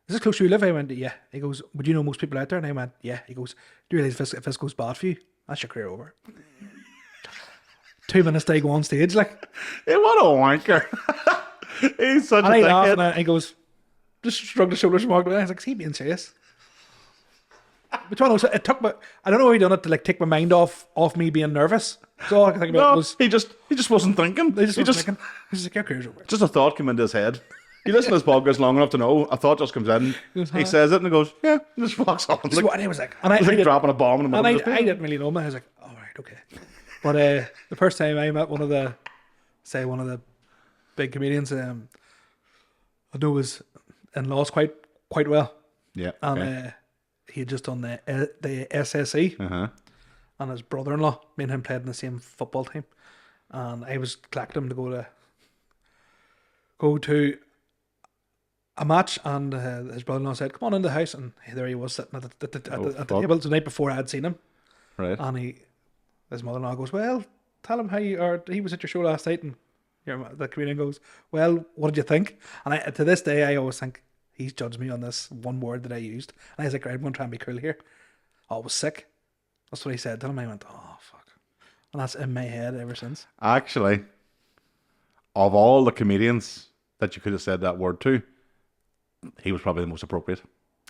Speaker 3: this close to where you live?" I went, "Yeah." He goes, "Would you know most people out there?" And I went, "Yeah." He goes, "Do you realise if this goes bad for you, that's your career over." 2 minutes to go on stage, like.
Speaker 1: Hey, what a wanker. He's such
Speaker 3: and
Speaker 1: a
Speaker 3: I laughed,
Speaker 1: dickhead.
Speaker 3: and he goes, just shrugged his shoulders and walked away. I was like, "Is he being serious?" But it took me. I don't know how he done it to like take my mind off me being nervous. So all I could think about was
Speaker 1: he just wasn't thinking.
Speaker 3: he just thinking, "He's like, your career's over."
Speaker 1: Just a thought came into his head. You listen to this podcast long enough to know a thought just comes in. He says it and he goes, "Yeah," and just walks on.
Speaker 3: So, and I was like, and I
Speaker 1: It's like
Speaker 3: did-
Speaker 1: dropping a bomb in the
Speaker 3: and
Speaker 1: middle.
Speaker 3: I didn't really know him. I was like, "All right, okay." But the first time I met one of the big comedians, I know his in-laws quite well,
Speaker 1: Yeah.
Speaker 3: and
Speaker 1: Okay.
Speaker 3: he had just done the SSE, and his brother-in-law, me and him played in the same football team, and I was collecting him to go to a match, and his brother-in-law said, "Come on in the house," and there he was sitting at the table the night before I had seen him,
Speaker 1: Right.
Speaker 3: and his mother-in-law goes, "Well, tell him how he was at your show last night," and the comedian goes, "Well, what did you think?" And to this day, I always think he's judged me on this one word that I used, and I was like, "Right, I'm going to try and be cool here." Oh, I was sick. That's what he said to him. I went, "Oh, fuck," and that's in my head ever since.
Speaker 1: Actually, of all the comedians that you could have said that word to, he was probably the most appropriate.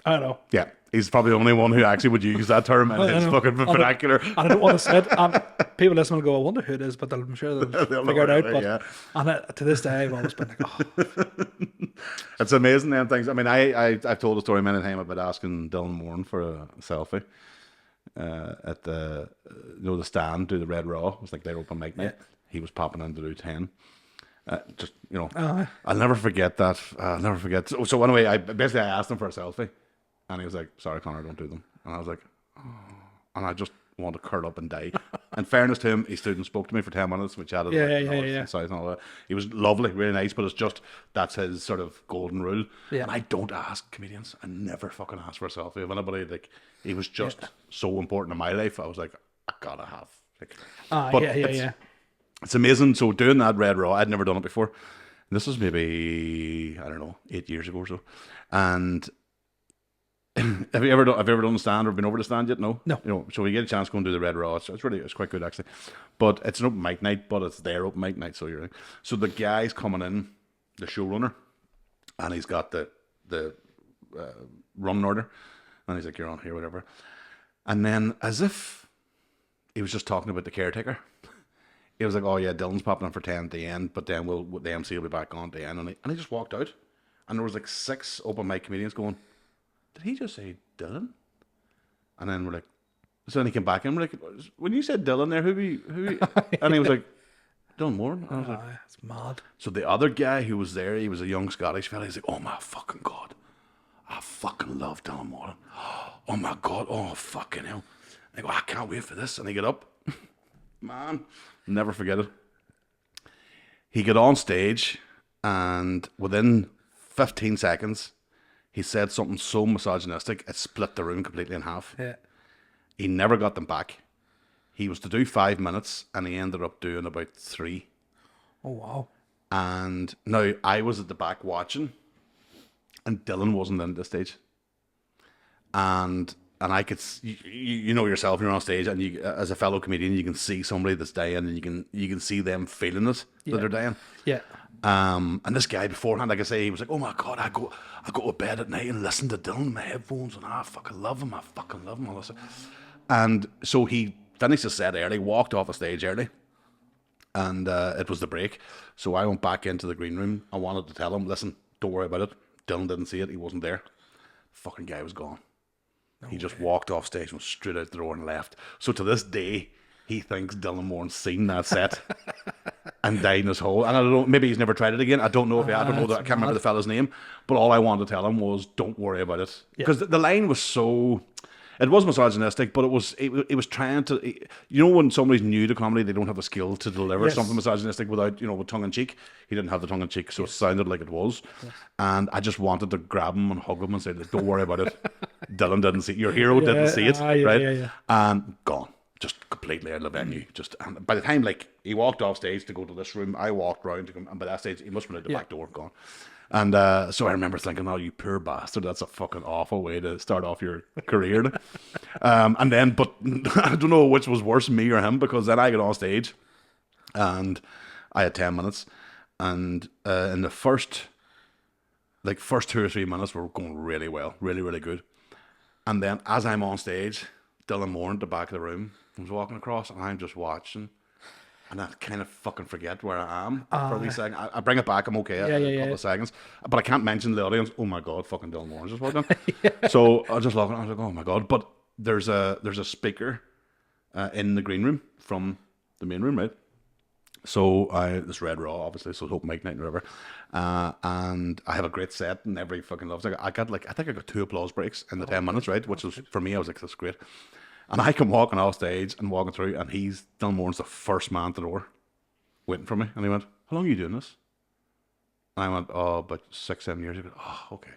Speaker 3: I don't know.
Speaker 1: Yeah, he's probably the only one who actually would use that term in his fucking vernacular.
Speaker 3: And I don't want to say it. And people listening will go, "I wonder who it is," but I'm sure they'll figure it out.
Speaker 1: know,
Speaker 3: But
Speaker 1: yeah.
Speaker 3: and to this day, I've always been like, "Oh,
Speaker 1: It's amazing them things. I mean, I've told a story many times about asking Dylan Moran for a selfie at the the stand, do the Red Raw. It was like their open mic night. He was popping in to do 10. Just I'll never forget that. I'll never forget. So anyway, I asked him for a selfie, and he was like, "Sorry, Connor, don't do them." And I was like, "Oh," and I just want to curl up and die. In fairness to him, he stood and spoke to me for 10 minutes. We chatted. South and all that. He was lovely, really nice, but it's just that's his sort of golden rule.
Speaker 3: Yeah.
Speaker 1: And I don't ask comedians. I never fucking ask for a selfie of anybody. Like he was just so important in my life. I was like, I gotta have. Like, It's amazing. So doing that Red Raw, I'd never done it before. This was maybe, I don't know, 8 years ago or so. And have you ever done the stand or been over the stand yet? No.
Speaker 3: No.
Speaker 1: You know, so we get a chance to go and do the Red Raw. So it's quite good actually. But it's an open mic night, but it's their open mic night. So the guy's coming in, the showrunner, and he's got the running order, and he's like, "You're on here, whatever." And then as if he was just talking about the caretaker. He was like, "Oh yeah, Dylan's popping in for 10 at the end, but then the MC will be back on at the end." And he just walked out, and there was like 6 open mic comedians going, "Did he just say Dylan?" And then we're like, so then he came back and we're like, "When you said Dylan there, who?" And he was like, "Dylan Moran." And I was like,
Speaker 3: it's mad.
Speaker 1: so the other guy who was there, he was a young Scottish fella. He's like, "Oh my fucking god, I fucking love Dylan Moran. Oh my god, oh fucking hell." And I go, "I can't wait for this." And he get up, man. Never forget it. He got on stage, and within 15 seconds, he said something so misogynistic, it split the room completely in half.
Speaker 3: Yeah.
Speaker 1: He never got them back. He was to do 5 minutes, and he ended up doing about 3.
Speaker 3: Oh wow.
Speaker 1: And now I was at the back watching, and Dylan wasn't in at this stage. and I could, you know yourself, you're on stage, and you, as a fellow comedian, you can see somebody that's dying, and you can see them feeling it that they're dying.
Speaker 3: Yeah.
Speaker 1: And this guy beforehand, like I say, he was like, "Oh my God, I go to bed at night and listen to Dylan in my headphones, and I fucking love him, all this." And so he finished his set early, walked off the stage early, and it was the break. So I went back into the green room. I wanted to tell him, "Listen, don't worry about it. Dylan didn't see it. He wasn't there. Fucking guy was gone. He just walked off stage, went straight out the door and left." So to this day, he thinks Dylan Moran seen that set and died in his hole. And I don't know, maybe he's never tried it again. I don't know if I don't know that. I can't remember the fella's name. But all I wanted to tell him was, "Don't worry about it," because the line was so. It was misogynistic, but it was trying to. You know, when somebody's new to comedy, they don't have a skill to deliver something misogynistic without, with tongue in cheek. He didn't have the tongue in cheek, so it sounded like it was. Yes. And I just wanted to grab him and hug him and say, "Don't worry about it. Dylan didn't see it. Your hero didn't see it, right?" Yeah. And gone, just completely out of the venue. And by the time he walked off stage to go to this room, I walked round to come, and by that stage he must have been out the back door, gone. And so I remember thinking, "Oh, you poor bastard, that's a fucking awful way to start off your career." And then, but I don't know which was worse, me or him, because then I got on stage and I had 10 minutes. And in the first 2 or 3 minutes were going really well, really, really good. And then as I'm on stage, Dylan Moran at the back of the room was walking across, and I'm just watching. And I kind of fucking forget where I am for a wee second. I bring it back, I'm okay a couple of seconds. But I can't mention the audience. "Oh my God, fucking Dylan Moran's just walking." So I just look, and I was like, "Oh my God." But there's a speaker in the green room from the main room, right? So this Red Raw, obviously, so it's open mic night and whatever. And I have a great set, and everybody fucking loves it. I think I got 2 applause breaks in the 10 minutes, right? Which was, for me, I was like, "That's great." And I come walking off stage and walking through, and Dylan Moran's the first man at the door, waiting for me. And he went, "How long are you doing this?" And I went, "Oh, about 6-7 years." He goes, "Oh, okay."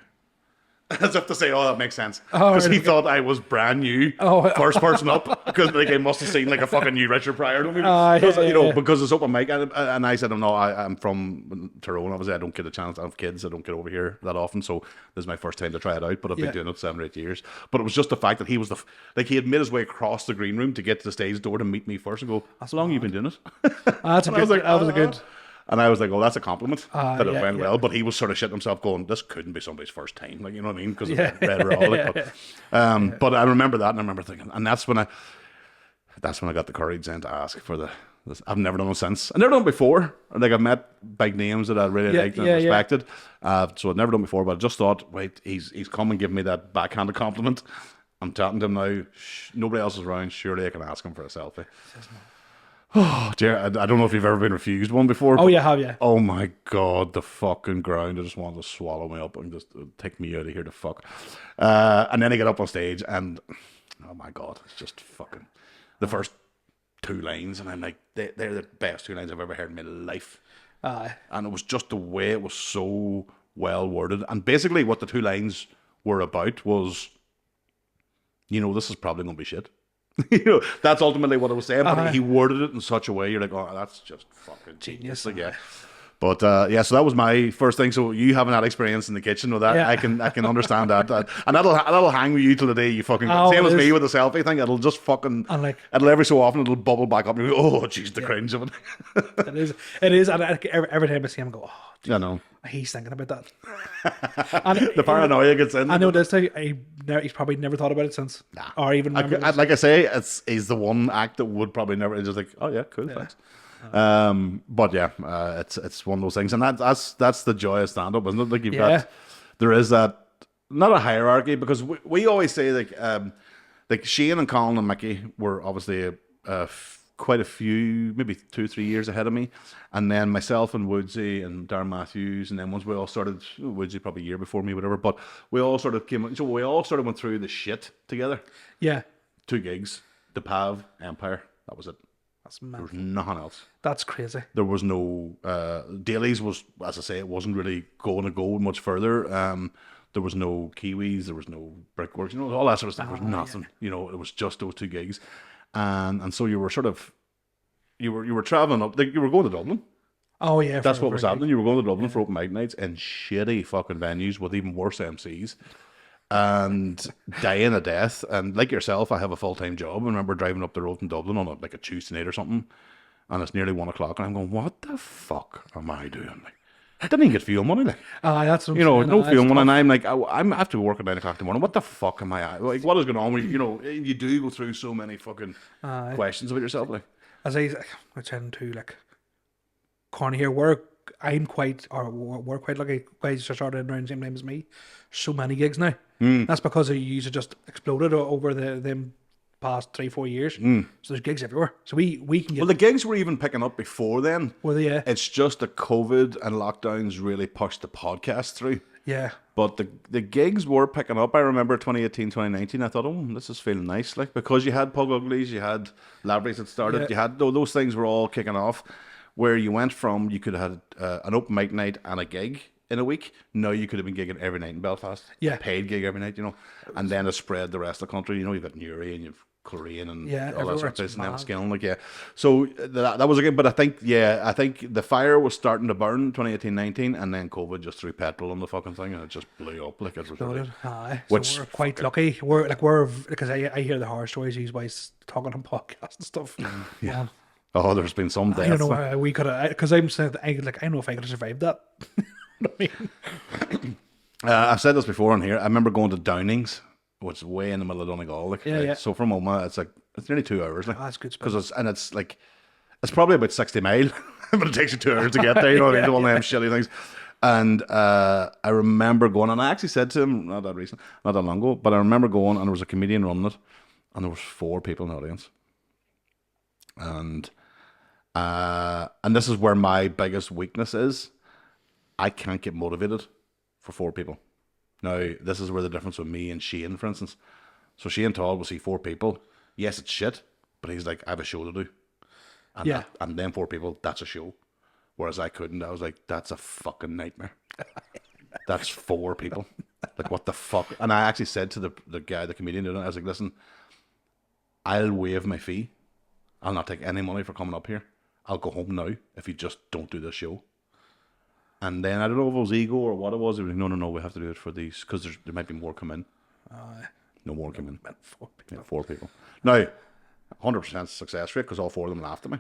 Speaker 1: As if to say, "Oh, that makes sense," because he thought I was brand new, first person up, because I must have seen a fucking new Richard Pryor, because it's open mic, and I said, "No, I'm from Tyrone. Obviously, I don't get a chance. I have kids. I don't get over here that often, so this is my first time to try it out. But I've been doing it 7 or 8 years." But it was just the fact that he was he had made his way across the green room to get to the stage door to meet me first and go, "How long have you been doing it?"
Speaker 3: That's a good. That was a good.
Speaker 1: And I was like, "Oh, that's a compliment that it went well." But he was sort of shitting himself, going, "This couldn't be somebody's first time," you know what I mean? Because of Red Raw. But I remember that, and I remember thinking, and that's when I got the courage then to ask for this. I've never done it since. I've never done it before. I've met big names that I really liked and respected. So I'd never done it before, but I just thought, wait, he's come and given me that backhanded compliment. I'm chatting to him now. Nobody else is around. Surely I can ask him for a selfie. Oh dear, I don't know if you've ever been refused one before.
Speaker 3: Oh, you have, yeah.
Speaker 1: Oh my God, the fucking ground. I just wanted to swallow me up and just take me out of here to fuck. And then I get up on stage and, oh my God, it's just fucking the first 2 lines. And I'm like, they're the best 2 lines I've ever heard in my life. And it was just the way it was so well worded. And basically what the 2 lines were about was, this is probably going to be shit. That's ultimately what I was saying, but he worded it in such a way you're like, "Oh, that's just fucking genius." But so that was my first thing. So you having that experience in the kitchen with that, I can understand that, and that'll hang with you till the day you fucking same as me with the selfie thing. It'll just fucking it'll every so often it'll bubble back up and you go, "Oh jeez, the cringe of it."
Speaker 3: It is, and every time I see him, I go, "Oh, geez,
Speaker 1: I know
Speaker 3: he's thinking about that." And
Speaker 1: the paranoia gets in.
Speaker 3: I know this too. He's probably never thought about it since, or even
Speaker 1: like I say, he's the one act that would probably never. It's just like, "Oh yeah, cool, thanks." But it's one of those things, and that's the joy of stand up, isn't it? Like you've got, there is that, not a hierarchy, because we always say like Shane and Colin and Mickey were obviously quite a few, maybe 2-3 years ahead of me, and then myself and Woodsy and Darren Matthews, and then once we all started, Woodsy probably a year before me, whatever, but we all sort of we all sort of went through the shit together. 2 gigs, the Pav, Empire, that was it. There was nothing else.
Speaker 3: That's crazy.
Speaker 1: There was no dailies. Was, as I say, it wasn't really going to go much further. There was no Kiwis. There was no Brickworks. All that sort of stuff. There was nothing. It was just those 2 gigs, and so you were sort of you were traveling up. Like you were going to Dublin.
Speaker 3: Oh yeah,
Speaker 1: that's what was happening. You were going to Dublin for open mic nights in shitty fucking venues with even worse MCs. and dying a death. And like yourself, I have a full-time job. I remember driving up the road in Dublin on like a Tuesday night or something, and it's nearly 1 o'clock, and I'm going, what the fuck am I doing? Like, I didn't even get fuel money. Like,
Speaker 3: that's what I'm
Speaker 1: you know,
Speaker 3: saying.
Speaker 1: no fuel money,
Speaker 3: tough.
Speaker 1: and I'm like, I have to work at 9 o'clock in the morning. What the fuck am I? Like, what is going on? You know, you do go through so many fucking questions about yourself. Like,
Speaker 3: as I tend to like corny here. We're quite lucky. Guys just started around the same time as me. So many gigs now. That's because the user just exploded over them past 3-4 years. So there's gigs everywhere. So we can get.
Speaker 1: Well, the gigs were even picking up before then.
Speaker 3: Well, yeah.
Speaker 1: It's just the COVID and lockdowns really pushed the podcast through.
Speaker 3: Yeah.
Speaker 1: But the gigs were picking up. I remember 2018, 2019. I thought, oh, this is feeling nice. Like, because you had Pug Uglies, you had Labraries that started, you had those things were all kicking off. Where you went from, you could have had an open mic night and a gig in a week. Now you could have been gigging every night in Belfast.
Speaker 3: Yeah.
Speaker 1: A paid gig every night, you know. And then it spread the rest of the country. You know, you've got Newry and you've Korean and all that sort of place, and then Skilling, like, yeah. So that was a good, but I think the fire was starting to burn 2018-19, and then COVID just threw petrol on the fucking thing, and it just blew up. Like, it was really,
Speaker 3: so we're quite lucky. Because I hear the horror stories these guys talking on podcasts and stuff.
Speaker 1: Yeah. Oh, there's been some deaths.
Speaker 3: I don't know. We could have, because I'm saying, I don't know if I could have survived that. You know what I mean?
Speaker 1: I've said this before on here. I remember going to Downings, which is way in the middle of Donegal. Like,
Speaker 3: yeah.
Speaker 1: So from Oma, it's nearly 2 hours. Like,
Speaker 3: that's good.
Speaker 1: Because it's probably about 60 miles, but it takes you 2 hours to get there. You know what I mean? One of them shitty things. And I remember going, and I actually said to him, not that long ago, but I remember going, and there was a comedian running it, and there was 4 people in the audience. And this is where my biggest weakness is. I can't get motivated for 4 people. Now, this is where the difference with me and Shane, for instance. So Shane Talal will see 4 people. Yes, it's shit, but he's like, I have a show to do. And and then 4 people, that's a show. Whereas I couldn't. I was like, that's a fucking nightmare. That's 4 people. Like, what the fuck? And I actually said to the guy, the comedian doing it, I was like, listen, I'll waive my fee. I'll not take any money for coming up here. I'll go home now if you just don't do this show. And then I don't know if it was ego or what it was. He was like, no, we have to do it for these because there might be more come in. No more come in. 4 people. Yeah, 4 people. Now, 100% success rate because all 4 of them laughed at me.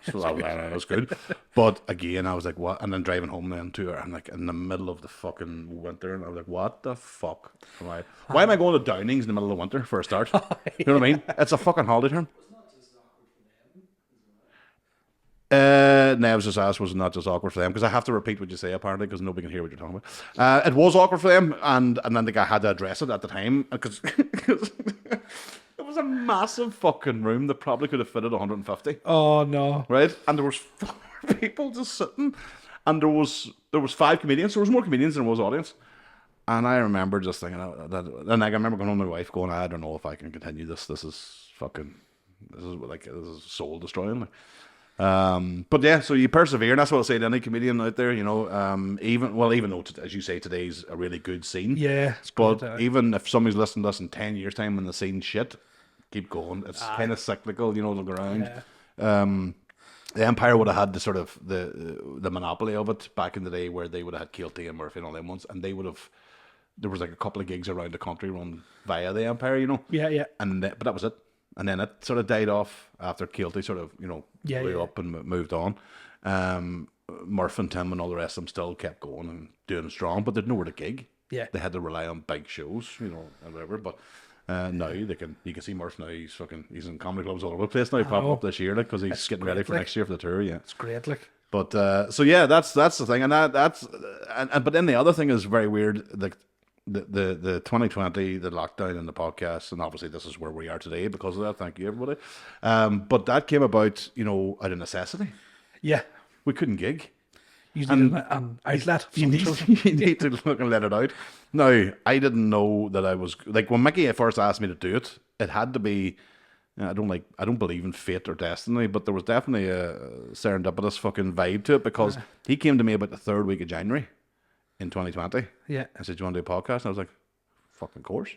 Speaker 1: So that was good. But again, I was like, what? And then driving home then too, I'm like in the middle of the fucking winter, and I was like, what the fuck am I? Why am I going to Downings in the middle of the winter for a start? You know what I mean? It's a fucking holiday term. Nev's just asked, was it not just awkward for them? Because I have to repeat what you say, apparently, because nobody can hear what you're talking about. It was awkward for them, and then the guy had to address it at the time, because it was a massive fucking room that probably could have fitted 150.
Speaker 3: Oh, no.
Speaker 1: Right? And there was 4 people just sitting, and there was 5 comedians. There was more comedians than there was audience. And I remember just thinking, and I remember going home to my wife going, I don't know if I can continue this. This is soul destroying. But yeah, so you persevere, and that's what I'll say to any comedian out there, you know, even though, as you say, today's a really good scene.
Speaker 3: Yeah.
Speaker 1: But even if somebody's listening to us in 10 years' time and the scene's shit, keep going. It's kind of cyclical, you know, it'll go around. Yeah. The Empire would have had the sort of the monopoly of it back in the day, where they would have had Keelty and Murphy and all them ones, and they would have, there was like a couple of gigs around the country run via the Empire, you know.
Speaker 3: Yeah.
Speaker 1: But that was it. And then it sort of died off after Keelty sort of, you know, blew up and moved on. Murph and Tim and all the rest of them still kept going and doing strong, but they had nowhere to gig.
Speaker 3: Yeah.
Speaker 1: They had to rely on big shows, you know, and whatever. But now you can see Murph now. He's in comedy clubs all over the place now. Popping up this year, like, because he's getting ready for next year for the tour. Yeah,
Speaker 3: it's great, like.
Speaker 1: But so yeah, that's the thing, and but then the other thing is very weird. The 2020, the lockdown and the podcast, and obviously this is where we are today because of that. Thank you, everybody. But that came about, you know, out of necessity.
Speaker 3: Yeah,
Speaker 1: we couldn't gig.
Speaker 3: You need an outlet.
Speaker 1: You need to look and let it out. Now, I didn't know that I was like, when Mickey at first asked me to do it. It had to be. I don't believe in fate or destiny, but there was definitely a serendipitous fucking vibe to it because he came to me about the 3rd week of January in 2020.
Speaker 3: Yeah.
Speaker 1: I said, do you want to do a podcast? And I was like, fucking course.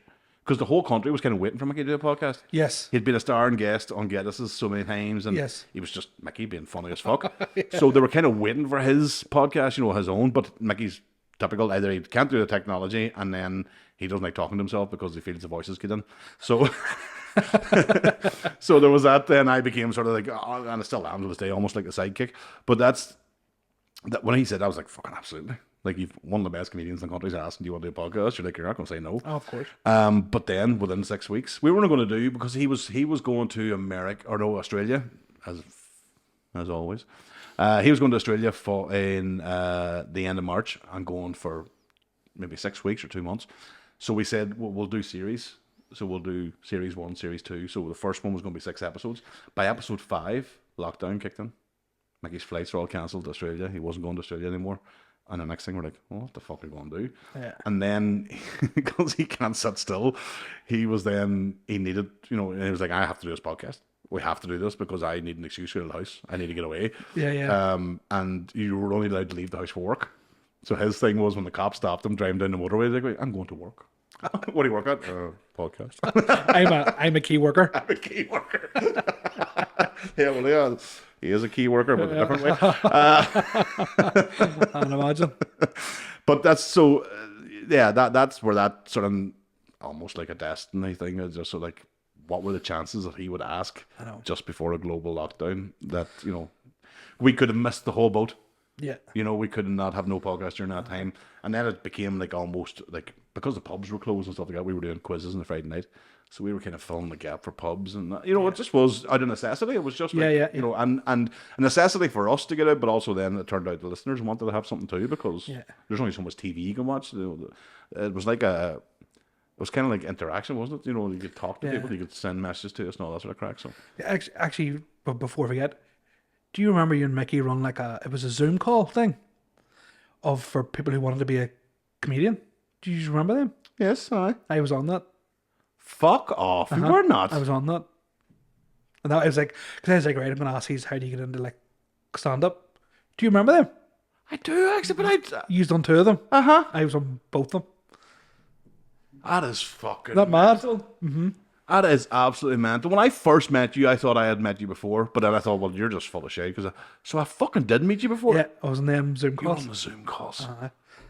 Speaker 1: Because the whole country was kind of waiting for Mickey to do a podcast.
Speaker 3: Yes.
Speaker 1: He'd been a starring guest on Geddes so many times, and he was just Mickey being funny as fuck.
Speaker 3: Yeah.
Speaker 1: So they were kind of waiting for his podcast, you know, his own, but Mickey's typical. Either he can't do the technology, and then he doesn't like talking to himself because he feels the voices get in. So, so there was that. Then I became sort of like, and I still am to this day, almost like a sidekick. But that when he said that, I was like, fucking absolutely. Like, you've one of the best comedians in the country is asking, do you want to do a podcast? You're like, you're not going to say no.
Speaker 3: Oh, of course.
Speaker 1: But then within 6 weeks, we weren't going to do, because he was going to Australia, as always. He was going to Australia in the end of March and going for maybe 6 weeks or 2 months. So we said, we'll do series. So we'll do series 1, series 2. So the first one was going to be 6 episodes. By episode 5, lockdown kicked in. Mickey's flights were all cancelled to Australia. He wasn't going to Australia anymore. And the next thing we're like, well, what the fuck are we going to do?
Speaker 3: Yeah.
Speaker 1: And then, because he can't sit still, he needed, he was like, I have to do this podcast. We have to do this because I need an excuse to get out of the house. I need to get away.
Speaker 3: Yeah.
Speaker 1: And you were only allowed to leave the house for work. So his thing was, when the cops stopped him driving down the motorway, he's like, I'm going to work. What do you work at? Podcast.
Speaker 3: I'm a key worker.
Speaker 1: I'm a key worker. Yeah, he is a key worker, but a different way.
Speaker 3: I can imagine.
Speaker 1: But that's so, that's where that sort of almost like a destiny thing is. Just so like, what were the chances that he would ask just before a global lockdown that, we could have missed the whole boat.
Speaker 3: Yeah.
Speaker 1: We could not have no podcast during that time. And then it became like almost like, because the pubs were closed and stuff like that, we were doing quizzes on the Friday night. So we were kind of filling the gap for pubs. And, it just was out of necessity. It was just like, and a necessity for us to get out, but also then it turned out the listeners wanted to have something too, because there's only so much TV you can watch. It was like it was kind of like interaction, wasn't it? You could talk to people, you could send messages to us and all that sort of crack. So
Speaker 3: actually, but before I forget, do you remember you and Mickey run it was a Zoom call thing for people who wanted to be a comedian? Do you remember them?
Speaker 1: Yes,
Speaker 3: I was on that.
Speaker 1: Fuck off! You were not.
Speaker 3: I was on that, and that was like, because I was like, right, I'm gonna ask you, how do you get into like stand up? Do you remember them?
Speaker 1: I do actually, but
Speaker 3: you was on 2 of them. I was on both of them.
Speaker 1: That is fucking.
Speaker 3: That mad?
Speaker 1: Mm-hmm. That is absolutely mental. When I first met you, I thought I had met you before, but then I thought, well, you're just full of shit. So I fucking did meet you before.
Speaker 3: Yeah, I was on them Zoom calls.
Speaker 1: You were on the Zoom calls.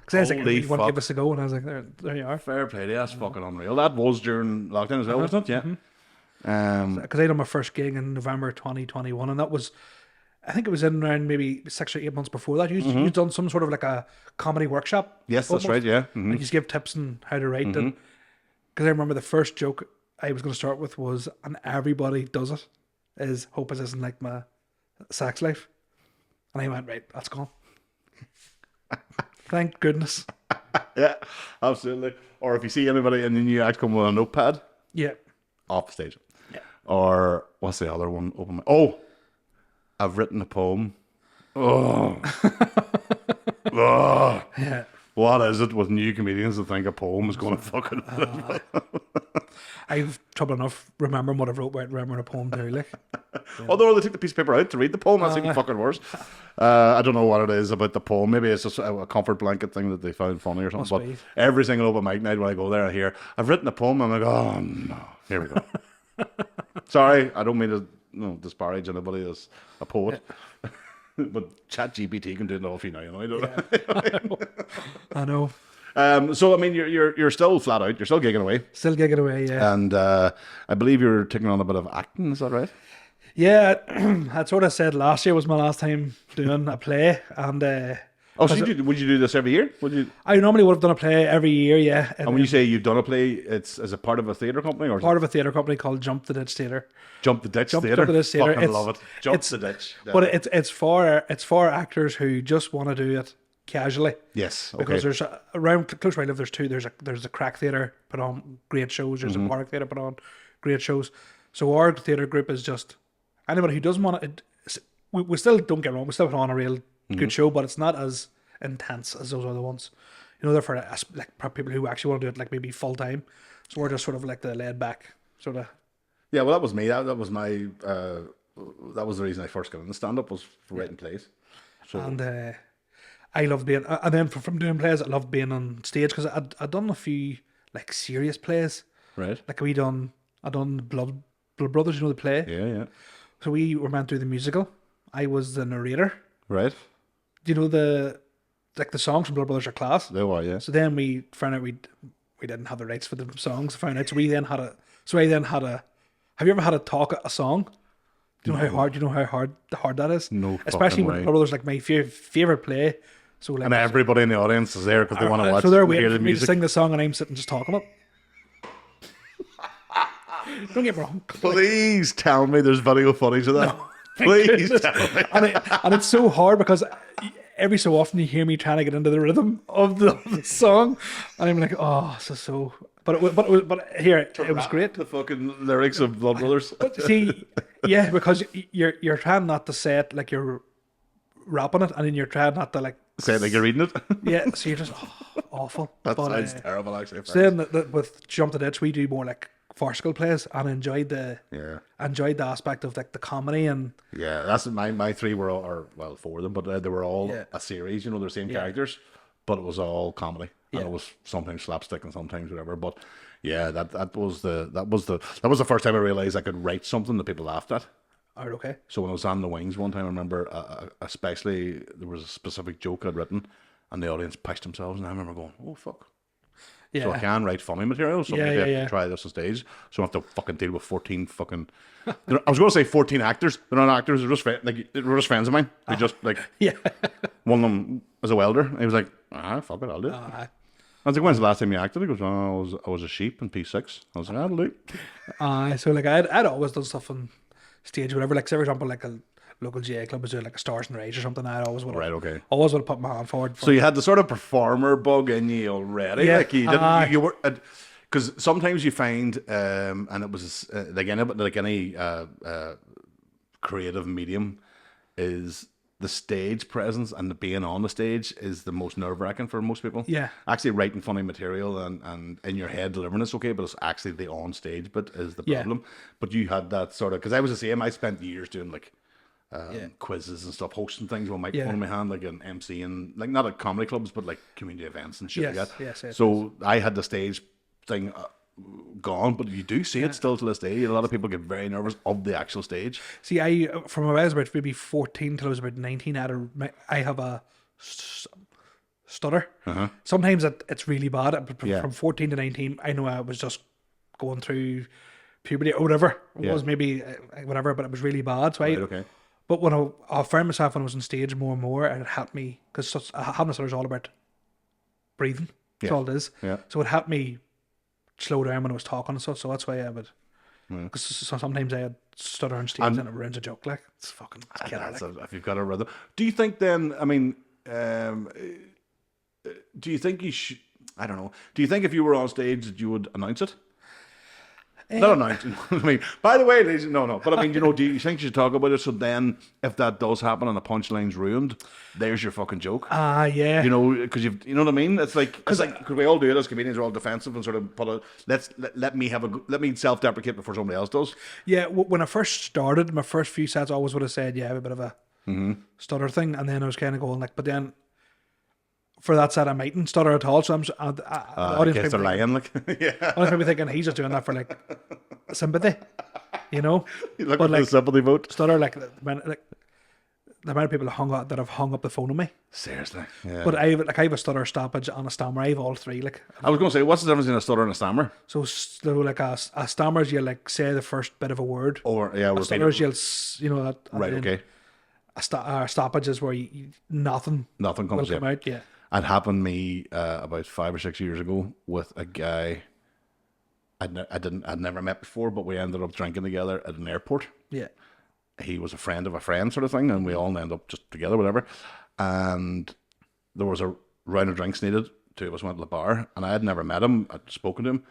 Speaker 3: Because I was like, you want to give us a go? And I was like, there you are.
Speaker 1: Fair play, that's fucking unreal. That was during lockdown as well, wasn't it? Yeah.
Speaker 3: Because I done my first gig in November 2021, and that was, I think it was in around maybe 6 or 8 months before that. You'd done some sort of like a comedy workshop.
Speaker 1: Yes, almost. That's right, yeah.
Speaker 3: Mm-hmm. And you just give tips on how to write. Because I remember the first joke I was going to start with was, and everybody does it, is, hope this isn't like my sex life. And I went, right, that's gone. Thank goodness.
Speaker 1: Yeah, absolutely. Or if you see anybody in the new act come with a notepad, off stage.
Speaker 3: Yeah.
Speaker 1: Or what's the other one? I've written a poem. Oh.
Speaker 3: Yeah.
Speaker 1: What is it with new comedians that think a poem is going to fucking...
Speaker 3: I've trouble enough remembering what I wrote about remembering a poem too, like.
Speaker 1: Yeah. Although they took the piece of paper out to read the poem, that's even fucking worse. I don't know what it is about the poem. Maybe it's just a comfort blanket thing that they found funny or something. But every single open mic night when I go there, I hear, I've written a poem. I'm like, oh no, here we go. Sorry, I don't mean to disparage anybody as a poet. Yeah. But ChatGPT can do it all for you now,
Speaker 3: I know.
Speaker 1: So I mean, you're still flat out. You're still gigging away.
Speaker 3: Still gigging away, yeah.
Speaker 1: And I believe you're taking on a bit of acting. Is that right?
Speaker 3: Yeah, that's what I said last year was my last time doing a play, and
Speaker 1: so would you do this every year? Would you?
Speaker 3: I normally would have done a play every year, yeah.
Speaker 1: And when you say you've done a play, it's as a part of a theatre company, or
Speaker 3: part of a theatre company called Jump the Ditch Theatre.
Speaker 1: Jump the Ditch Theatre.
Speaker 3: Jump the Ditch Theatre.
Speaker 1: Fucking love it. Jump the Ditch.
Speaker 3: But it's for actors who just want to do it casually.
Speaker 1: Yes. Okay.
Speaker 3: Because there's around close where I live, there's 2. There's a crack theatre put on great shows. There's a park theatre put on great shows. So our theatre group is just anybody who doesn't want it. We still, don't get wrong, we still put on a real good show, but it's not as intense as those other ones. They're for like people who actually want to do it like maybe full time. So we're just sort of like the laid back sort of.
Speaker 1: Yeah, well, that was me. That was my. That was the reason I first got into stand up, was for writing plays. So. And
Speaker 3: I loved being, and then from doing plays, I loved being on stage because I'd done a few like serious plays.
Speaker 1: Right.
Speaker 3: Like I done Blood Brothers, the play.
Speaker 1: Yeah.
Speaker 3: So we were meant to do the musical. I was the narrator.
Speaker 1: Right.
Speaker 3: Do you know the like the songs from Blood Brothers are class.
Speaker 1: They were, yeah.
Speaker 3: So then we found out we didn't have the rights for the songs. Found out, so we then had a. So I then had a. Have you ever had a talk at a song? Do you know how hard? Do you know how hard that is?
Speaker 1: No,
Speaker 3: especially when
Speaker 1: way.
Speaker 3: Blood Brothers like my favorite play. So like,
Speaker 1: and everybody in the audience is there because they want to watch.
Speaker 3: So they're
Speaker 1: hear
Speaker 3: waiting
Speaker 1: the
Speaker 3: for me to
Speaker 1: music.
Speaker 3: sing the song, and I'm sitting just talking it. Don't get me wrong.
Speaker 1: Please tell me there's video footage of that.
Speaker 3: No,
Speaker 1: Please tell me.
Speaker 3: And it's so hard because every so often you hear me trying to get into the rhythm of the song, and I'm like, oh, so. But here it was great.
Speaker 1: The fucking lyrics of Blood Brothers.
Speaker 3: But see, yeah, because you're trying not to say it like you're rapping it, and then you're trying not to like
Speaker 1: say it like you're reading it.
Speaker 3: Yeah, so you're just awful.
Speaker 1: That
Speaker 3: but,
Speaker 1: sounds terrible, actually.
Speaker 3: So then with Jump the Ditch, we do more like farcical plays, and enjoyed the aspect of like the comedy and
Speaker 1: that's my three were all, or well, four of them, but they were all a series. You know, they're the same characters, but it was all comedy. And it was sometimes slapstick and sometimes whatever. But yeah, that was the first time I realized I could write something that people laughed at.
Speaker 3: Alright, okay.
Speaker 1: So when I was on the wings one time, I remember especially there was a specific joke I'd written, and the audience pissed themselves, and I remember going, "Oh fuck."
Speaker 3: Yeah.
Speaker 1: So I can write funny material. So maybe I have to try this on stage. So I have to fucking deal with 14 fucking. I was going to say 14 actors. They're not actors. They're just they're just friends of mine. They just like one of them was a welder. And he was like, fuck it, I'll do it. I was like, when's the last time you acted? He goes, I was a sheep in P6. I was like, I'll do it.
Speaker 3: So like I'd always done stuff on stage, whatever. Like, say for example, like a local GA club was doing like a Stars and Rage or something. I always would always would put my hand forward.
Speaker 1: So you had the sort of performer bug in you already.
Speaker 3: Yeah.
Speaker 1: Like you didn't. You were. Because sometimes you find, and it was like any creative medium, is the stage presence and the being on the stage is the most nerve-wracking for most people.
Speaker 3: Yeah.
Speaker 1: Actually writing funny material and in your head delivering it's okay, but it's actually the on-stage bit is the problem. But you had that sort of, because I was the same, I spent years doing like quizzes and stuff, hosting things with a microphone in my hand, like an MC and like not at comedy clubs, but like community events and shit like that.
Speaker 3: Yes,
Speaker 1: so I had the stage thing gone, but you do see it still to this day. A lot of people get very nervous of the actual stage.
Speaker 3: See, I from when I was about maybe 14 till I was about 19, I have a stutter. Sometimes it's really bad. But from 14 to 19, I know I was just going through puberty or whatever. It was maybe whatever, but it was really bad. So but when I found myself when I was on stage more and more, it helped me because having a stutter is all about breathing. That's all it is. Yeah. So it helped me slow down when I was talking and stuff, so that's why I would. Because sometimes I had stutter on stage and it ruins a joke. Like it's fucking killer.
Speaker 1: If you've got a rhythm, do you think then? I mean, do you think you should? I don't know. Do you think if you were on stage that you would announce it? Not announce. I mean, by the way, ladies, no. But I mean, do you think you should talk about it? So then, if that does happen and the punchline's ruined, there's your fucking joke.
Speaker 3: Yeah.
Speaker 1: You know, because you know what I mean. It's like because we all do it as comedians. We're all defensive and sort of put a let me self-deprecate before somebody else does.
Speaker 3: Yeah. When I first started, my first few sets, I always would have said, "Yeah, I have a bit of a stutter thing," and then I was kind of going like, but then. For that set, I mightn't stutter at all. So the audience
Speaker 1: guess they're lying, like,
Speaker 3: audience might be thinking he's just doing that for like sympathy, you know.
Speaker 1: You look at the sympathy vote.
Speaker 3: Stutter like the amount of people that have hung up the phone on me.
Speaker 1: Seriously, yeah.
Speaker 3: But I have a stutter, stoppage, and a stammer. I have all three. Like
Speaker 1: I was going to say, what's the difference between a stutter and a stammer?
Speaker 3: So like a stammer is you like say the first bit of a word,
Speaker 1: or
Speaker 3: a stutter is you'll that
Speaker 1: right. Okay.
Speaker 3: A stoppage is where you nothing
Speaker 1: comes
Speaker 3: out. Yeah.
Speaker 1: It happened to me about 5 or 6 years ago with a guy I'd never met before, but we ended up drinking together at an airport.
Speaker 3: Yeah.
Speaker 1: He was a friend of a friend sort of thing, and we all ended up just together, whatever. And there was a round of drinks needed. Two of us went to the bar, and I had never met him. I'd spoken to him,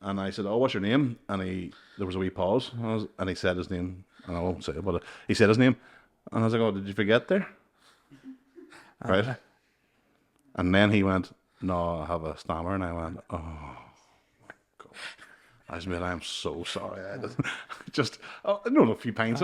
Speaker 1: and I said, "Oh, what's your name?" And there was a wee pause, and he said his name, and I won't say it, but he said his name, and I was like, "Oh, did you forget there?" Right. And then he went, "No, I have a stammer," and I went, "Oh my God." I just mean, I'm so sorry. I just, a few pints.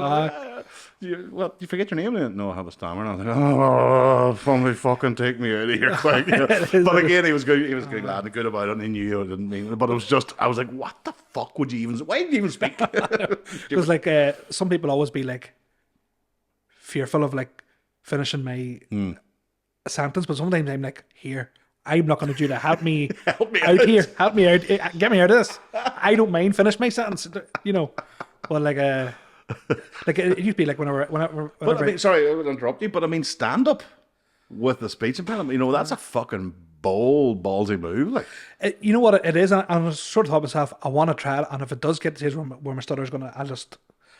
Speaker 1: You forget your name? No, I have a stammer. And I was like, "Oh, somebody fucking take me out of here quick." But again, he was good. He was a good lad and good about it. And he knew I didn't mean it. But it was just, I was like, what the fuck would you even, why did you even speak?
Speaker 3: Because like, some people always be like, fearful of like finishing my a sentence, but sometimes I'm like, here, I'm not going to do that. Help me,
Speaker 1: Help me
Speaker 3: out
Speaker 1: out.
Speaker 3: here. Help me out. Get me out of this. I don't mind. Finish my sentence. You know, well, like it used to be like whenever.
Speaker 1: But I mean, sorry, I would interrupt you, but I mean, stand up with the speech impediment, you know, that's a fucking ballsy move. Like,
Speaker 3: you know what it is, and I sort of thought to myself, I want to try it, and if it does get to the stage where my stutter's going to, I'll just,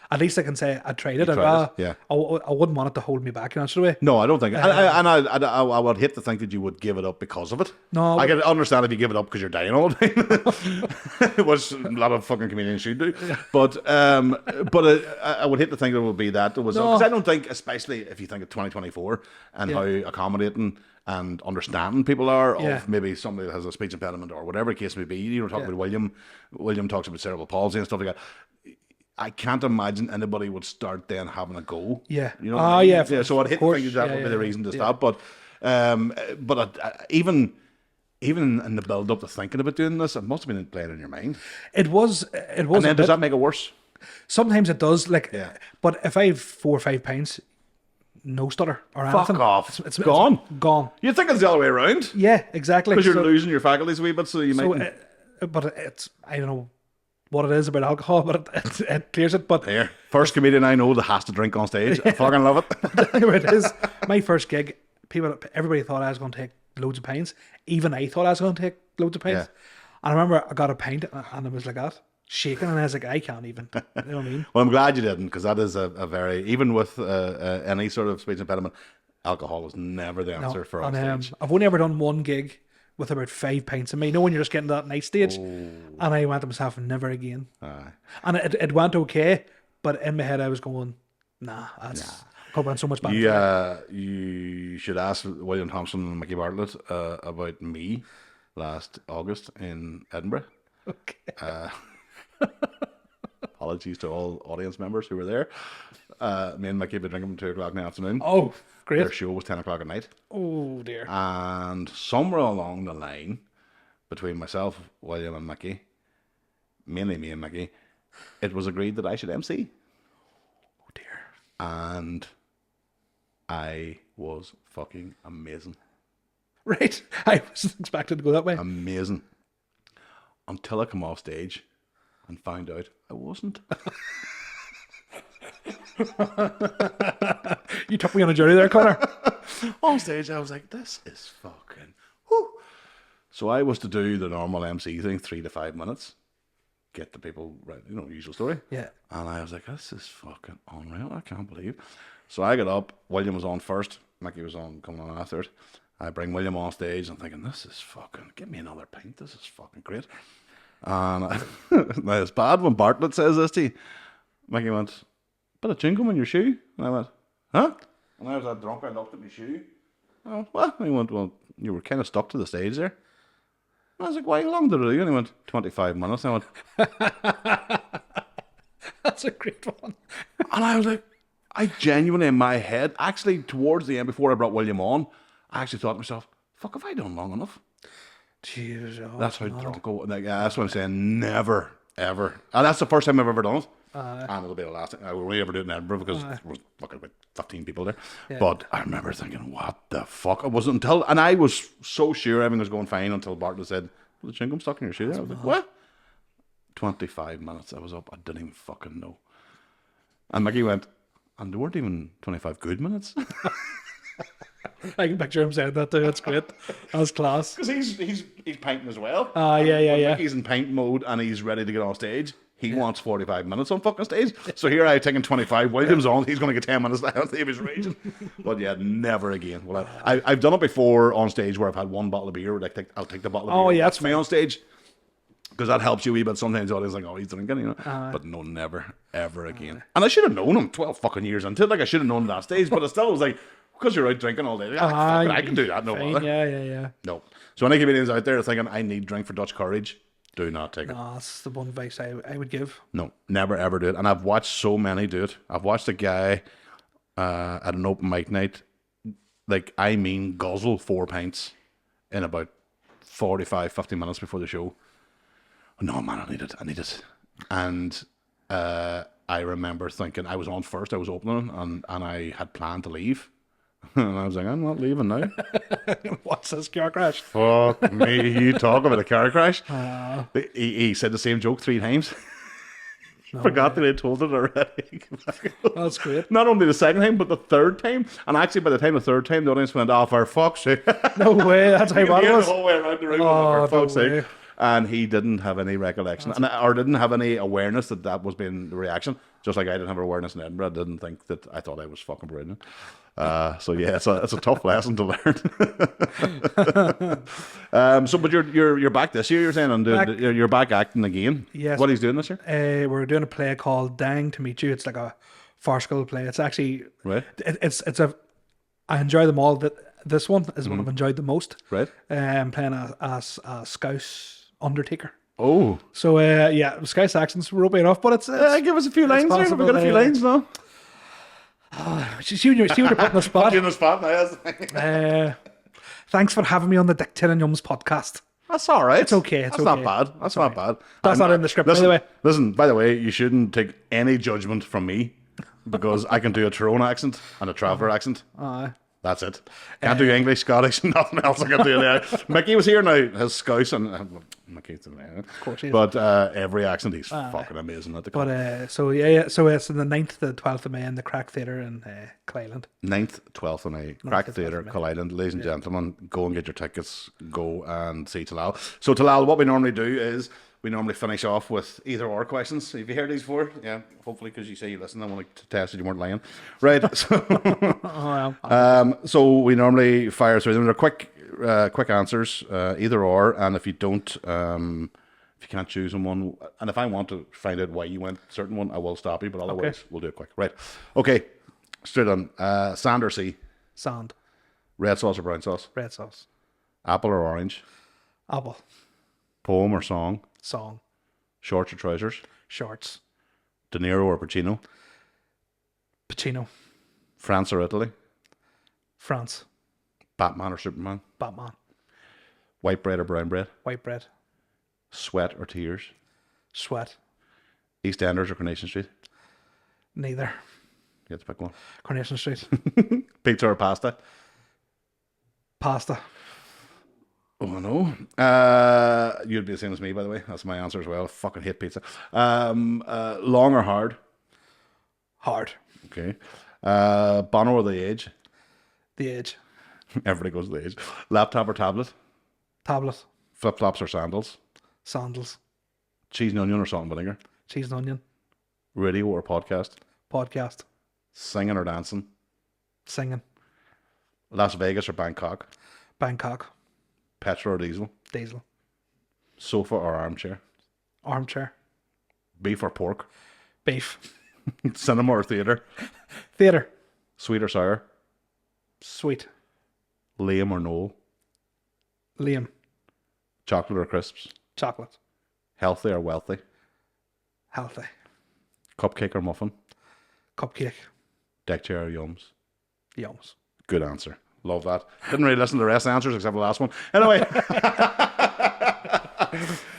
Speaker 3: at least I can say I tried it.
Speaker 1: Yeah.
Speaker 3: I wouldn't want it to hold me back, you know, sort of way.
Speaker 1: No, I don't think. I would hate to think that you would give it up because of it.
Speaker 3: No,
Speaker 1: I can understand if you give it up because you're dying all the time, which a lot of fucking comedians should do. But I would hate to think it would be that. Because I don't think, especially if you think of 2024 and how accommodating and understanding people are of maybe somebody that has a speech impediment or whatever the case may be. You know, talking about William. William talks about cerebral palsy and stuff like that. I can't imagine anybody would start then having a go.
Speaker 3: Yeah.
Speaker 1: You know.
Speaker 3: Yeah.
Speaker 1: So I'd hate to think that would be the reason to stop. But even in the build up to thinking about doing this, it must have been playing in your mind.
Speaker 3: It was.
Speaker 1: And then does that make it worse?
Speaker 3: Sometimes it does. Like, but if I have 4 or 5 pints, no stutter or anything.
Speaker 1: Fuck off.
Speaker 3: It's
Speaker 1: gone.
Speaker 3: Gone.
Speaker 1: You think it's the other way around?
Speaker 3: Yeah, exactly.
Speaker 1: Because you're losing your faculties a wee bit, so you might.
Speaker 3: But it's, I don't know what it is about alcohol, but it clears it. But
Speaker 1: there, first comedian I know that has to drink on stage. I fucking love it.
Speaker 3: It is my first gig. Everybody thought I was going to take loads of pints. Even I thought I was going to take loads of pints.
Speaker 1: Yeah.
Speaker 3: And I remember I got a pint and it was like that, shaking, and I was like, I can't even. You know what I mean?
Speaker 1: Well, I'm glad you didn't, because that is a very, even with any sort of speech impediment, alcohol was never the answer for on stage.
Speaker 3: I've only ever done one gig with about 5 pints in me. You know when you're just getting to that night stage? And I went to myself, never again. And it went okay, but in my head I was going, nah, that's could have been so much better.
Speaker 1: You should ask William Thompson and Mickey Bartlett about me last August in Edinburgh.
Speaker 3: Okay.
Speaker 1: Apologies to all audience members who were there. Me and Mickey had been drinking from 2 o'clock in the afternoon.
Speaker 3: Oh, great.
Speaker 1: Their show was 10 o'clock at night.
Speaker 3: Oh, dear.
Speaker 1: And somewhere along the line, between myself, William, and Mickey, mainly me and Mickey, it was agreed that I should MC.
Speaker 3: Oh, dear.
Speaker 1: And I was fucking amazing.
Speaker 3: Right. I wasn't expecting to go that way.
Speaker 1: Amazing. Until I come off stage and found out I wasn't.
Speaker 3: You took me on a journey there, Connor.
Speaker 1: On stage, I was like, this is fucking whoo. So I was to do the normal MC thing, 3 to 5 minutes. Get the people right, you know, usual story.
Speaker 3: Yeah.
Speaker 1: And I was like, this is fucking unreal. I can't believe. So I got up. William was on first. Mickey was coming on after it. I bring William on stage. I'm thinking, this is fucking, give me another pint. This is fucking great. And now it's bad when Bartlett says this to you. Mickey went, bit of chewing gum in your shoe. And I went, huh? And I was that drunk. I looked at my shoe. I went, what? And he went, well, you were kind of stuck to the stage there. And I was like, why, how long did it do? And he went, 25 minutes. And I went,
Speaker 3: that's a great one.
Speaker 1: And I was like, I genuinely, in my head, actually, towards the end, before I brought William on, I actually thought to myself, fuck, have I done long enough?
Speaker 3: Jesus,
Speaker 1: that's how drunk I was. Like, that's what I'm saying. Never, ever. And that's the first time I've ever done it. And it'll be the last time. I will only ever do it in Edinburgh because there was fucking about 15 people there. Yeah. But I remember thinking, what the fuck? It wasn't until, and I was so sure everything was going fine until Bartlett said, well, the chewing gum stuck in your shoe there. I was like, what? 25 minutes I was up. I didn't even fucking know. And Mickey went, and there weren't even 25 good minutes.
Speaker 3: I can picture him saying that too. That's great. That was class.
Speaker 1: Because he's painting as well.
Speaker 3: Yeah.
Speaker 1: He's in paint mode and he's ready to get on stage. He wants 45 minutes on fucking stage. So here I taking 25. William's on. He's going to get 10 minutes left if he's raging. But yeah, never again. Well, I've done it before on stage where I've had one bottle of beer. I'll take the bottle of beer.
Speaker 3: Oh yeah,
Speaker 1: that's me on stage. Because that helps you a wee bit. Sometimes the audience is like, oh, he's drinking, you know. But no, never, ever again. And I should have known him 12 fucking years until, like, I should have known him that stage. But it still was like, because you're out drinking all day, like, I can do that, no bother.
Speaker 3: Yeah.
Speaker 1: No. So any comedians out there thinking, I need drink for Dutch courage, do not take it.
Speaker 3: No, that's the one advice I would give.
Speaker 1: No, never ever do it. And I've watched so many do it. I've watched a guy at an open mic night, like, I mean, guzzle 4 pints in about 45, 50 minutes before the show. No, man, I need it. And I remember thinking, I was on first, I was opening, and I had planned to leave. And I was like, I'm not leaving now.
Speaker 3: What's this car crash?
Speaker 1: Fuck me. You talk about a car crash. He said the same joke 3 times. Forgot that I told it already.
Speaker 3: That's great.
Speaker 1: Not only the second time, but the third time. And actually, by the time the third time, the audience went, oh, for fuck's sake.
Speaker 3: No way. That's how bad it was.
Speaker 1: The whole way around the room, for fuck's sake. And he didn't have any recollection, or didn't have any awareness that was being the reaction. Just like I didn't have awareness in Edinburgh. I didn't think that I thought I was fucking brilliant. So yeah, it's a tough lesson to learn. But you're back this year. You're saying, and you're back acting again.
Speaker 3: Yes.
Speaker 1: What are you doing this year?
Speaker 3: We're doing a play called "Dying to Meet You." It's like a farcical play. It's actually
Speaker 1: right.
Speaker 3: I enjoy them all. This one is what I've enjoyed the most.
Speaker 1: Right.
Speaker 3: Playing a Scouse undertaker.
Speaker 1: Oh.
Speaker 3: So yeah, Scouse accents ropey enough, but it's
Speaker 1: give us a few lines there. We've got a few lines now.
Speaker 3: See when you're put in the spot.
Speaker 1: In the spot now.
Speaker 3: Thanks for having me on the Dictator Yumz podcast.
Speaker 1: That's all right.
Speaker 3: It's okay. That's
Speaker 1: not bad. That's not bad.
Speaker 3: That's not in the script, by the way.
Speaker 1: Listen, by the way, you shouldn't take any judgment from me because I can do a Tyrone accent and a Traveller accent. That's it. Can't do English, Scottish, nothing else I can do there. Mickey was here now, his Scouse, and Mickey's in there. Of
Speaker 3: course he is.
Speaker 1: But every accent, he's fucking amazing at the club.
Speaker 3: But so it's in the 9th to the 12th of May in the Crack Theatre in Clyland.
Speaker 1: 9th, 12th of May, Crack Theatre, Clyland. Ladies and gentlemen, go and get your tickets. Go and see Talal. So Talal, what we normally do is we normally finish off with either or questions. Have you heard these before? Yeah, hopefully, because you say you listen. I want to test that you weren't lying. Right. So we normally fire through them. They're quick answers, either or. And if you don't, if you can't choose one, and if I want to find out why you went a certain one, I will stop you. But otherwise, we'll do it quick. Right. Okay. Straight on. Sand or sea?
Speaker 3: Sand.
Speaker 1: Red sauce or brown sauce?
Speaker 3: Red sauce.
Speaker 1: Apple or orange?
Speaker 3: Apple.
Speaker 1: Poem or song?
Speaker 3: Song.
Speaker 1: Shorts or trousers?
Speaker 3: Shorts.
Speaker 1: De Niro or Pacino?
Speaker 3: Pacino.
Speaker 1: France or Italy?
Speaker 3: France.
Speaker 1: Batman or Superman?
Speaker 3: Batman.
Speaker 1: White bread or brown bread?
Speaker 3: White bread.
Speaker 1: Sweat or tears?
Speaker 3: Sweat.
Speaker 1: EastEnders or Coronation Street?
Speaker 3: Neither.
Speaker 1: You have to pick one.
Speaker 3: Coronation Street.
Speaker 1: Pizza or pasta?
Speaker 3: Pasta.
Speaker 1: Oh no. You'd be the same as me, by the way. That's my answer as well. I fucking hate pizza. Long or hard?
Speaker 3: Hard.
Speaker 1: Okay. Bono or The Age?
Speaker 3: The Age.
Speaker 1: Everybody goes to The Age. Laptop or tablet?
Speaker 3: Tablet.
Speaker 1: Flip flops or sandals?
Speaker 3: Sandals.
Speaker 1: Cheese and onion or salt and vinegar?
Speaker 3: Cheese and onion.
Speaker 1: Radio or podcast?
Speaker 3: Podcast.
Speaker 1: Singing or dancing?
Speaker 3: Singing.
Speaker 1: Las Vegas or Bangkok?
Speaker 3: Bangkok.
Speaker 1: Petrol or diesel?
Speaker 3: Diesel.
Speaker 1: Sofa or armchair?
Speaker 3: Armchair.
Speaker 1: Beef or pork?
Speaker 3: Beef.
Speaker 1: Cinema or theatre?
Speaker 3: Theatre.
Speaker 1: Sweet or sour?
Speaker 3: Sweet.
Speaker 1: Liam or Noel?
Speaker 3: Liam.
Speaker 1: Chocolate or crisps?
Speaker 3: Chocolate.
Speaker 1: Healthy or wealthy?
Speaker 3: Healthy.
Speaker 1: Cupcake or muffin?
Speaker 3: Cupcake.
Speaker 1: Deck chair or Yumz?
Speaker 3: Yumz.
Speaker 1: Good answer. Love that. Didn't really listen to the rest of the answers except for the last one. Anyway.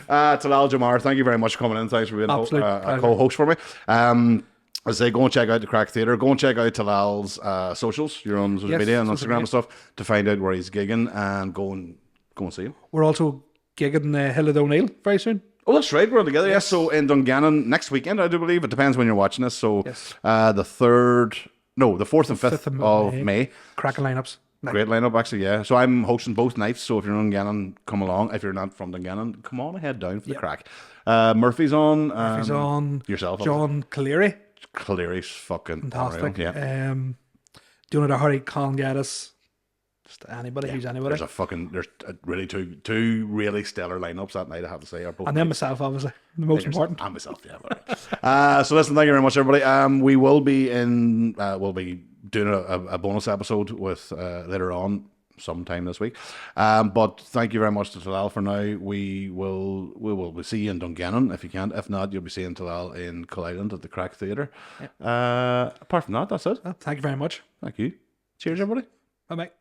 Speaker 1: Talal, Jomar, thank you very much for coming in. Thanks for being a co-host for me. I say go and check out the Crack Theatre. Go and check out Talal's socials. You're on social media and Instagram and stuff to find out where he's gigging and go and see him.
Speaker 3: We're also gigging in Hill of O'Neill very soon.
Speaker 1: Oh, that's right. We're all together. Yes. So in Dungannon next weekend, I do believe. It depends when you're watching this. So the 4th and 5th of May.
Speaker 3: Cracking lineups.
Speaker 1: Great lineup, actually, yeah. So I'm hosting both nights, so if you're in Dungannon, come along. If you're not from Dungannon, come on ahead down for the crack. Murphy's on.
Speaker 3: Murphy's on.
Speaker 1: Yourself.
Speaker 3: John Cleary.
Speaker 1: Cleary's fucking
Speaker 3: fantastic.
Speaker 1: Unreal, yeah.
Speaker 3: Doing it a hurry, Colin Gaddis. Just anybody who's anybody.
Speaker 1: There's really two really stellar lineups that night, I have to say.
Speaker 3: And then myself, obviously. The most important.
Speaker 1: And myself, yeah. So listen, thank you very much, everybody. We will be doing a bonus episode with later on sometime this week. But thank you very much to Talal for now. We will see you in Dungannon if you can. If not, you'll be seeing Talal in Clyland at the Crack Theatre. Apart from that, that's it.
Speaker 3: Thank you very much.
Speaker 1: Thank you. Cheers, everybody.
Speaker 3: Bye-bye.